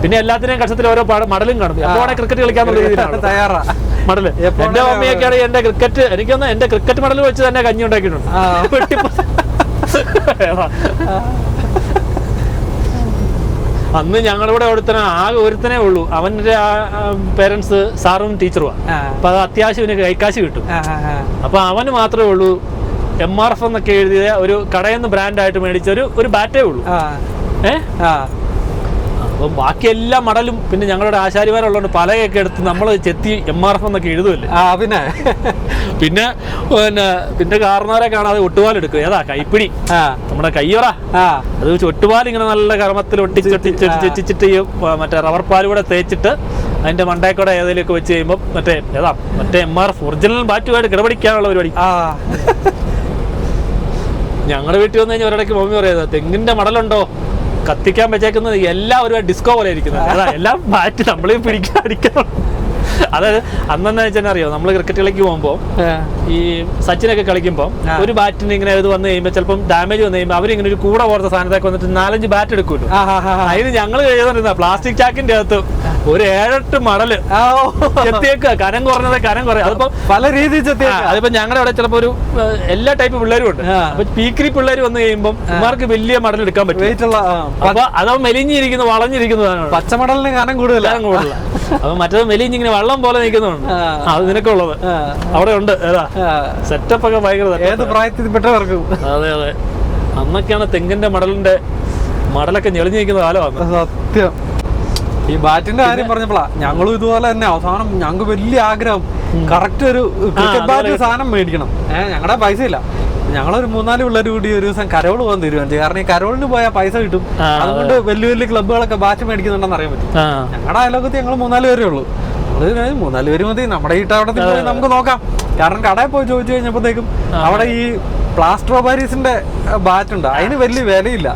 പിന്നെ എല്ലാത്തിനെയും കക്ഷത്തിൽ ഓരോ മടലും കാണും. എപ്പോഴാണ് ക്രിക്കറ്റ് കളിക്കാന്നുള്ള രീതിയിലാണ് മടല്. എന്റെ മമ്മിയൊക്കെയാണ് എന്റെ ക്രിക്കറ്റ് എനിക്കൊന്ന് എന്റെ ക്രിക്കറ്റ് മടൽ വെച്ച് തന്നെ കഞ്ഞി ഉണ്ടാക്കിയിട്ടുണ്ട്. അന്ന് ഞങ്ങളിവിടെ ഒരുത്തനെ ആകെ ഒരുത്തനേ ഉള്ളൂ. അവന്റെ പേരൻസ് സാറും ടീച്ചറുമാണ്. അപ്പൊ അത് അത്യാവശ്യം കൈക്കാശ് കിട്ടും. അപ്പൊ അവന് മാത്രമേ ഉള്ളൂ MRF എന്നൊക്കെ എഴുതിയ ഒരു കടയിൽ നിന്ന് ബ്രാൻഡായിട്ട് മേടിച്ച ഒരു ബാറ്റേ ഉള്ളൂ. അപ്പം ബാക്കി എല്ലാ മടലും പിന്നെ ഞങ്ങളുടെ ആശാരിമാരുള്ളതുകൊണ്ട് പലയൊക്കെ എടുത്ത് നമ്മൾ ചെത്തി MRF എന്നൊക്കെ എഴുതുമല്ലേ. പിന്നെ പിന്നെ കാർന്നവരെ കാണാതെ ഒട്ടുപാലെടുക്കും. ഏതാ കൈപ്പിടി നമ്മുടെ കയ്യൊറ അത് ഒട്ടുപാൽ ഇങ്ങനെ നല്ല കർമ്മത്തിൽ ഒട്ടിച്ചിട്ട് മറ്റേ റബ്ബർ പാൽ കൂടെ തേച്ചിട്ട് അതിന്റെ മണ്ടേക്കൂടെ ഏതെങ്കിലുമൊക്കെ വെച്ച് കഴിയുമ്പോൾ മറ്റേ MRF ഒറിജിനൽ ബാറ്റുമായിട്ട് കിടപിടിക്കാനുള്ള പരിപാടി. ഞങ്ങളുടെ വീട്ടിൽ വന്നു കഴിഞ്ഞാൽ ഒരിടയ്ക്ക് മമ്മി പറയുന്നത് തെങ്ങിന്റെ മടലുണ്ടോ കത്തിക്കാൻ വെച്ചേക്കുന്നത് എല്ലാവരും ഡിസ്കോ പോലെ ഇരിക്കുന്നത്. എല്ലാം മാറ്റി നമ്മളെ പിടിക്കാൻ അടിക്കണം. അതായത് അന്നെന്താ വെച്ചാൽ അറിയോ, നമ്മള് ക്രിക്കറ്റ് കളിക്ക് പോകുമ്പോ ഈ സച്ചിനൊക്കെ കളിക്കുമ്പോൾ ഒരു ബാറ്റിന് ഇങ്ങനെ ഇത് വന്നു കഴിയുമ്പോൾ ചിലപ്പം ഡാമേജ് വന്നു കഴിയുമ്പോൾ അവരിങ്ങനെ ഒരു കൂടെ പോലത്തെ സാധനത്തൊക്കെ വന്നിട്ട് 4-5 ബാറ്റ് എടുക്കുമല്ലോ. അതിന് ഞങ്ങൾ എഴുതാനിരുന്ന പ്ലാസ്റ്റിക് ചാക്കിന്റെ അകത്ത് ഒരു 7-8 മടല് ചെത്തിയേക്കുക, കനം കുറഞ്ഞത് കനം കുറയും. അതിപ്പോ പല രീതിയിൽ അതിപ്പോ ഞങ്ങളുടെ അവിടെ ചിലപ്പോ ഒരു എല്ലാ ടൈപ്പ് പിള്ളേരും ഉണ്ട്. അപ്പൊ പീക്കിരി പിള്ളേർ വന്നു കഴിയുമ്പോൾ ഇവർക്ക് വലിയ മടൽ എടുക്കാൻ പറ്റും. അപ്പൊ അതോ മെലിഞ്ഞിരിക്കുന്നു വളഞ്ഞിരിക്കുന്നതാണ്, പച്ചമടലിന് കനം കൂടുതൽ. അപ്പൊ മറ്റേത് മെലിഞ്ഞിങ്ങനെ വള്ളം പോലെ നിൽക്കുന്നുണ്ട്. അത് നിനക്കുള്ളത് അവിടെ ഉണ്ട്. ഏതാ സെറ്റപ്പ് ഒക്കെ ഭയങ്കര ഏത് പ്രായത്തിൽപ്പെട്ടവർക്കും. അതെ അതെ, അന്നൊക്കെയാണ് തെങ്ങിന്റെ മടലൊക്കെ ഞെളിഞ്ഞു നിൽക്കുന്ന കാലമാണ് സത്യം. ഈ ബാറ്റിന്റെ കാര്യം പറഞ്ഞപ്പോഴാ ഞങ്ങളും ഇതുപോലെ തന്നെ അവസാനം ഞങ്ങൾക്ക് വലിയ ആഗ്രഹം കറക്റ്റ് ഒരു ക്രിക്കറ്റ് ബാറ്റ് സാധനം മേടിക്കണം. ഞങ്ങളുടെ പൈസ ഇല്ല. ഞങ്ങളൊരു 3-4 പിള്ളേർ കൂടി ഒരു ദിവസം കരോൾ പോകാൻ തീരുമാനിച്ചു. കാരണം ഈ കരോളിന് പോയാൽ പൈസ കിട്ടും, അതുകൊണ്ട് വലിയ വലിയ ക്ലബ്ബുകളൊക്കെ ബാറ്റ് മേടിക്കുന്നുണ്ടെന്ന് അറിയാൻ പറ്റും. ഞങ്ങളുടെ അയലോകത്ത് ഞങ്ങൾ 3-4 പേരേ ഉള്ളൂ. 3-4 പേര് മതി, നമ്മുടെ ഈ ടൗണത്തിൽ പോയി നമുക്ക് നോക്കാം. കാരണം കടയിൽ പോയി ചോദിച്ചു കഴിഞ്ഞപ്പോഴത്തേക്കും അവിടെ ഈ പ്ലാസ്റ്റർ ഓഫ് പാരീസിന്റെ ബാറ്റ് ഉണ്ട്, അതിന് വലിയ വിലയില്ല.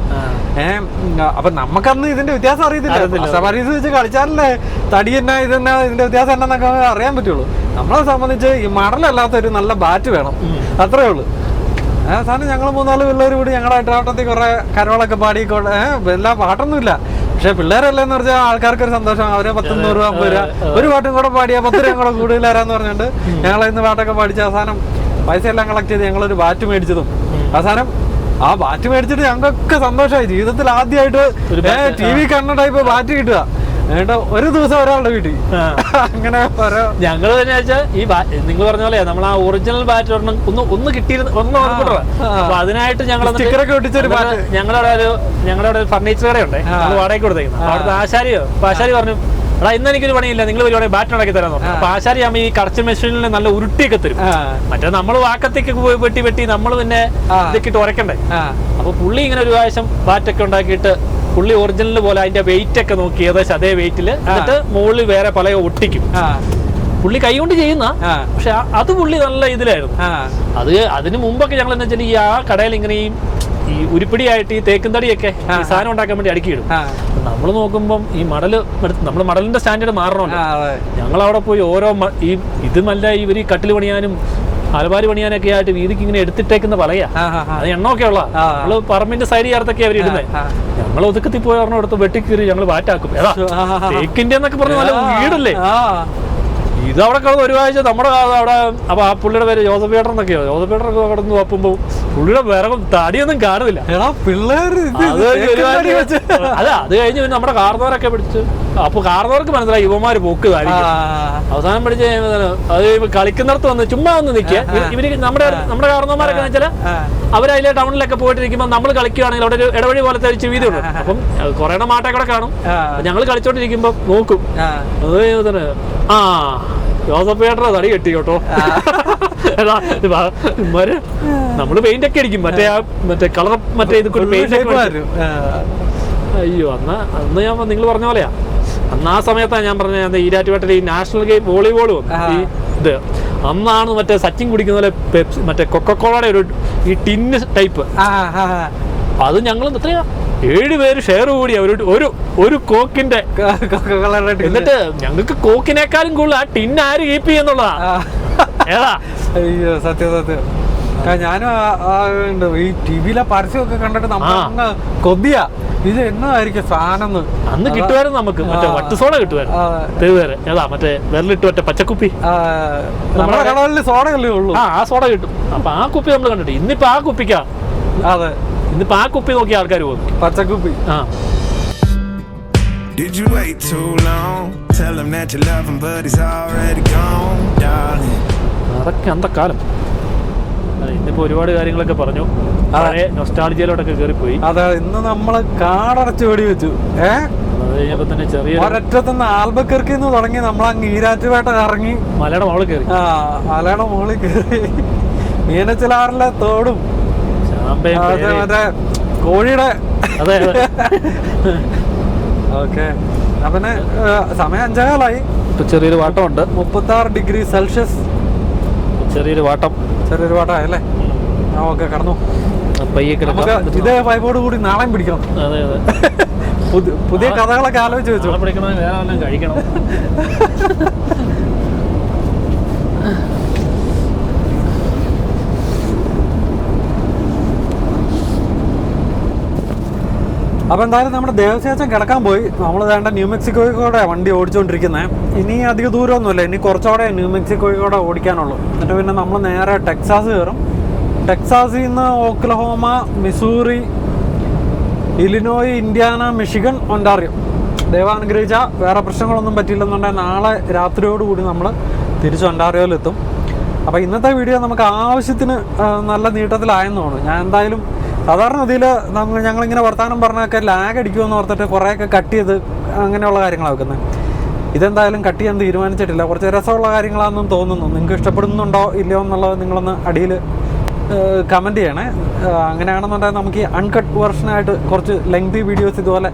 അപ്പൊ നമുക്കന്ന് ഇതിന്റെ വ്യത്യാസം അറിയത്തില്ല. പ്ലാസ്റ്റർ ഓഫ് പാരീസ് വെച്ച് കളിച്ചാലല്ലേ തടി തന്നെ ഇതെന്നാ ഇതിന്റെ വ്യത്യാസം എന്നാന്നൊക്കെ അറിയാൻ പറ്റുള്ളൂ. നമ്മളെ സംബന്ധിച്ച് ഈ മടലല്ലാത്ത ഒരു നല്ല ബാറ്റ് വേണം, അത്രേ ഉള്ളൂ. അവസാനം ഞങ്ങൾ 3-4 പിള്ളേർ കൂടി ഞങ്ങളുടെ ഇട്ടാട്ടത്തിൽ കുറെ കരോളൊക്കെ പാടിക്കോട്ടെ. എല്ലാ പാട്ടൊന്നുമില്ല, പക്ഷെ പിള്ളേരല്ലേന്ന് പറഞ്ഞാൽ ആൾക്കാർക്ക് ഒരു സന്തോഷം. അവരെ 10-100 രൂപ 50 രൂപ ഒരു പാട്ടും കൂടെ പാടിയാൽ 10 രൂപ കൂടെ കൂടുതൽ തരാന്ന് പറഞ്ഞിട്ട് ഞങ്ങൾ ഇന്ന് പാട്ടൊക്കെ പാടിച്ച് അവസാനം പൈസ എല്ലാം കളക്ട് ചെയ്ത് ഞങ്ങളൊരു ബാറ്റ് മേടിച്ചതും അവസാനം ആ ബാറ്റ് മേടിച്ചിട്ട് ഞങ്ങൾക്കൊക്കെ സന്തോഷമായി. ജീവിതത്തിൽ ആദ്യമായിട്ട് TV കണ്ട ടൈപ്പ് ബാറ്റ് കിട്ടുക. ഒരു ദിവസം ഒരാളുടെ വീട്ടിൽ അങ്ങനെ ഞങ്ങൾ തന്നെ വെച്ചാൽ ഈ നിങ്ങൾ പറഞ്ഞ പോലെ നമ്മൾ ആ ഒറിജിനൽ ബാറ്റ് ഒന്ന് കിട്ടിയിരുന്ന അപ്പൊ അതിനായിട്ട് ഞങ്ങൾ സ്റ്റിക്കറൊക്കെ ഒട്ടിച്ചൊരു ഞങ്ങളുടെ ഒരു ഫർണിച്ചർ കടയുണ്ട്, നമ്മൾ വാടകയ്ക്ക് കൊടുത്തേക്കുന്നത്. അവിടുത്തെ ആശാരി പറഞ്ഞു, എടാ ഇന്ന് എനിക്കൊരു പണിയില്ല, നിങ്ങൾ പരിപാടി ബാറ്റ് ഉണ്ടാക്കി തരാന്ന് പറഞ്ഞു. അപ്പൊ ആശാരി ആകുമ്പോൾ ഈ കറച്ച് മെഷീനിൽ നല്ല ഉരുട്ടിയൊക്കെ തരും. മറ്റേ നമ്മൾ വാക്കത്തേക്ക് വെട്ടി നമ്മൾ പിന്നെ ഇതൊക്കെ ഇട്ട് ഉരക്കണ്ടേ. അപ്പൊ പുള്ളി ഇങ്ങനെ ഒരു പ്രാവശ്യം ബാറ്റൊക്കെ ഉണ്ടാക്കിയിട്ട് പുള്ളി ഒറിജിനൽ പോലെ അതിന്റെ വെയിറ്റ് ഒക്കെ നോക്കി ഏകദേശം അതേ വെയിറ്റില് എന്നിട്ട് മുകളിൽ വേറെ പല ഒട്ടിക്കും. പുള്ളി കൈ കൊണ്ട് ചെയ്യുന്ന, പക്ഷെ അത് പുള്ളി നല്ല ഇതിലായിരുന്നു. അതിന് മുമ്പൊക്കെ ഞങ്ങൾ എന്താ വെച്ചാൽ ഈ ആ കടയിൽ ഇങ്ങനെ ഈ ഉരുപ്പിടിയായിട്ട് ഈ തേക്കും തടിയൊക്കെ ഈ സാധനം ഉണ്ടാക്കാൻ വേണ്ടി അടുക്കിയിടും. നമ്മൾ നോക്കുമ്പം ഈ നമ്മൾ മടലിന്റെ സ്റ്റാൻഡേർഡ് മാറണമല്ലോ. ഞങ്ങൾ അവിടെ പോയി ഓരോ ഇതുമല്ല ഇവർ കട്ടിൽ പണിയാനും അലമാരി പണിയാനൊക്കെ ആയിട്ട് വീതിക്ക് ഇങ്ങനെ എടുത്തിട്ടേക്കുന്ന പറയാ. അത് എണ്ണമൊക്കെ ഉള്ള നമ്മള് പറമ്പിന്റെ സൈഡ് ചേർത്തൊക്കെ അവർ ഇടുന്നത്. ഞങ്ങൾ ഒതുക്കത്തിൽ പോയി ഒരെണ്ണം എടുത്ത് വെട്ടിക്കീറി ഞങ്ങൾ വാറ്റാക്കും. ഏതാ തേക്കിന്റെ എന്നൊക്കെ പറഞ്ഞ നല്ല വീടല്ലേ. ഇതവിടെ കിടന്ന് ഒരു ആഴ്ച നമ്മുടെ അവിടെ. അപ്പൊ ആ പുള്ളിയുടെ പേര് ജോസഫ് പേട്ടർ എന്നൊക്കെയോ. ജോസഫ് പേട്ടറൊക്കെ കിടന്ന് നോക്കുമ്പോ പുള്ളിയുടെ വിറകും തടിയൊന്നും കാണില്ല. അത് കഴിഞ്ഞ് പിന്നെ നമ്മുടെ കാർന്നവരൊക്കെ പിടിച്ച്, അപ്പൊ കാർന്നവർക്ക് മനസ്സിലായി ഇവന്മാര് പോക്ക് കാണിക്കും. അവസാനം പിടിച്ച് അത് കളിക്കുന്നിടത്ത് വന്ന് ചുമ്മാ ഒന്ന് നിൽക്കുക. ഇവര് നമ്മുടെ കാർന്നവന്മാരൊക്കെ വെച്ചാൽ അവരതിലെ ടൗണിലൊക്കെ പോയിട്ടിരിക്കുമ്പോൾ നമ്മൾ കളിക്കുകയാണെങ്കിൽ അവിടെ ഒരു ഇടവഴി പോലത്തെ ഒരു വീതി ഉണ്ട്. അപ്പം കുറെ മാട്ടെ കൂടെ കാണും. ഞങ്ങൾ കളിച്ചോണ്ടിരിക്കുമ്പോ നോക്കും, ആ ജോസഫ് പേട്ടറെ തടി കെട്ടി കേട്ടോ. നമ്മള് പെയിന്റ് ഒക്കെ അടിക്കും, മറ്റേ കളർ മറ്റേ ഇത് പെയിന്റ് ഒക്കെ. അയ്യോ അന്ന് ഞാൻ നിങ്ങൾ പറഞ്ഞ പോലെയാ. അന്ന് ആ സമയത്താണ് ഞാൻ പറഞ്ഞ ഈരാറ്റുപേട്ടയിൽ ഈ നാഷണൽ ഗെയിം വോളിബോൾ ഈ ഇത് അന്നാണ് മറ്റേ സച്ചിൻ കുടിക്കുന്ന പോലെ മറ്റേ കൊക്കക്കോളയുടെ ഈ ടിന്ന് ടൈപ്പ്. അത് ഞങ്ങൾ എത്രയാ 7 പേര് ഷെയർ കൂടിയ ഒരു കോക്കിന്റെ. എന്നിട്ട് ഞങ്ങൾക്ക് കോക്കിനേക്കാളും കൂടുതൽ ആ ടിൻ ആര് കീപ്പ് ചെയ്യുന്നുള്ളതാ. ഏതാ അയ്യോ സത്യം. ഞാനും ഈ ടിവിയിലെ പരസ്യമൊക്കെ കണ്ടിട്ട് നമ്മൾ കൊതിയ ഇത് എന്നതായിരിക്കും സാധനം. അന്ന് കിട്ടുമായിരുന്നു നമുക്ക് മറ്റേ വട്ട് സോഡ കിട്ടുമായിരുന്നു. ഏതാ മറ്റേ വിരലിട്ട് മറ്റേ പച്ചക്കുപ്പി. നമ്മുടെ കടകളിൽ സോഡയല്ലേ ഉള്ളൂ. ആ സോഡ കിട്ടും. അപ്പൊ ആ കുപ്പി നമ്മൾ കണ്ടിട്ട് ഇന്നിപ്പോ ആ കുപ്പിക്കാ. അതെ, ഇന്നിപ്പോ ആ കുപ്പി നോക്കി ആൾക്കാർ പോകും, പച്ചക്കുപ്പി. Did you wait too long? Tell him that you love him but he's already gone, darling. അതൊക്കെ അന്തക്കാലം. ഇന്നിപ്പോ ഒരുപാട് കാര്യങ്ങളൊക്കെ പറഞ്ഞു, പഴയ നൊസ്റ്റാൾജിയയിലോട്ടൊക്കെ കയറിപ്പോയി. അതെ, ഇന്ന് നമ്മള് കാടടച്ച് വെടി വെച്ചു. അത് കഴിഞ്ഞപ്പോ തന്നെ ചെറിയ ഒരറ്റത്തുനിന്ന് ആൽബക്കർക്കിന്ന് തുടങ്ങി നമ്മളങ്ങ് ഈരാറ്റുപേട്ട ഇറങ്ങി മലയുടെ മുകളിൽ കയറി. മലയുടെ മുകളിൽ കയറി മീനച്ചിലാറിലെ തോടും മറ്റേ കോഴിയുടെ. അതെ ഓക്കെ. പിന്നെ സമയം 5:15. ഇപ്പൊ ചെറിയൊരു വാട്ടമുണ്ട്, 36 ഡിഗ്രി സെൽഷ്യസ്. ചെറിയൊരു വാട്ടം അല്ലേ. ഓക്കെ, കടന്നു. ഇതേ വൈബോട് കൂടി നാളെയും പിടിക്കണം. അതെ അതെ, പുതിയ കഥകളൊക്കെ ആലോചിച്ച് വെച്ചു പിടിക്കണം, വേറെ കഴിക്കണം. അപ്പോൾ എന്തായാലും നമ്മുടെ ദേവസ്യാച്ചൻ കിടക്കാൻ പോയി. നമ്മൾ വേണ്ട ന്യൂ മെക്സിക്കോയിലൂടെ വണ്ടി ഓടിച്ചുകൊണ്ടിരിക്കുന്നത്. ഇനി അധിക ദൂരമൊന്നുമില്ല, ഇനി കുറച്ചുകൂടെ ന്യൂ മെക്സിക്കോയിലൂടെ ഓടിക്കാനുള്ളൂ. എന്നിട്ട് പിന്നെ നമ്മൾ നേരെ ടെക്സാസ് കയറും. ടെക്സാസിൽ നിന്ന് Oklahoma, Missouri, Illinois, Indiana, Michigan, ഒൻറ്റാറിയോ. ദൈവം അനുഗ്രഹിച്ച വേറെ പ്രശ്നങ്ങളൊന്നും പറ്റിയില്ലെന്നുണ്ടെങ്കിൽ നാളെ രാത്രിയോടുകൂടി നമ്മൾ തിരിച്ച് ഒൻറ്റാറിയോയിലെത്തും. അപ്പോൾ ഇന്നത്തെ വീഡിയോ നമുക്ക് ആവശ്യത്തിന് നല്ല നീട്ടത്തിലായെന്ന് തോന്നുന്നു. ഞാൻ എന്തായാലും സാധാരണ ഇതിൽ ഞങ്ങളിങ്ങനെ വർത്തമാനം പറഞ്ഞൊക്കെ ലാഗ് അടിക്കുമെന്ന് ഓർത്തിട്ട് കുറേയൊക്കെ കട്ട് ചെയ്ത് അങ്ങനെയുള്ള കാര്യങ്ങളാണ് വെക്കുന്നത്. ഇതെന്തായാലും കട്ട് ചെയ്യാൻ തീരുമാനിച്ചിട്ടില്ല. കുറച്ച് രസമുള്ള കാര്യങ്ങളാണെന്നും തോന്നുന്നു. നിങ്ങൾക്ക് ഇഷ്ടപ്പെടുന്നുണ്ടോ ഇല്ലയോ എന്നുള്ളത് നിങ്ങളൊന്ന് അടിയിൽ കമൻറ്റ് ചെയ്യണേ. അങ്ങനെയാണെന്നുണ്ടെങ്കിൽ നമുക്ക് ഈ അൺകട്ട് വേർഷനായിട്ട് കുറച്ച് ലെങ്തി വീഡിയോസ് ഇതുപോലെ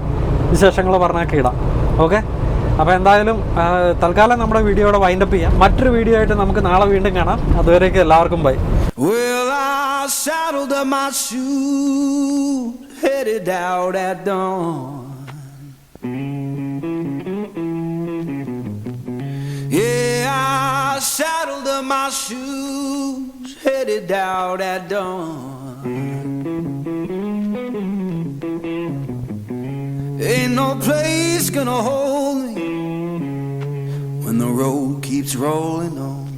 വിശേഷങ്ങൾ പറഞ്ഞൊക്കെ ഇടാം. ഓക്കെ, അപ്പോൾ എന്തായാലും തൽക്കാലം നമ്മുടെ വീഡിയോയുടെ വൈൻഡപ്പ് ചെയ്യാം. മറ്റൊരു വീഡിയോ ആയിട്ട് നമുക്ക് നാളെ വീണ്ടും കാണാം. അതുവരേക്കും എല്ലാവർക്കും by. Well, I saddled up my shoes, headed out at dawn. Yeah, I saddled up my shoes, headed out at dawn. Ain't no place gonna hold me when the road keeps rolling on.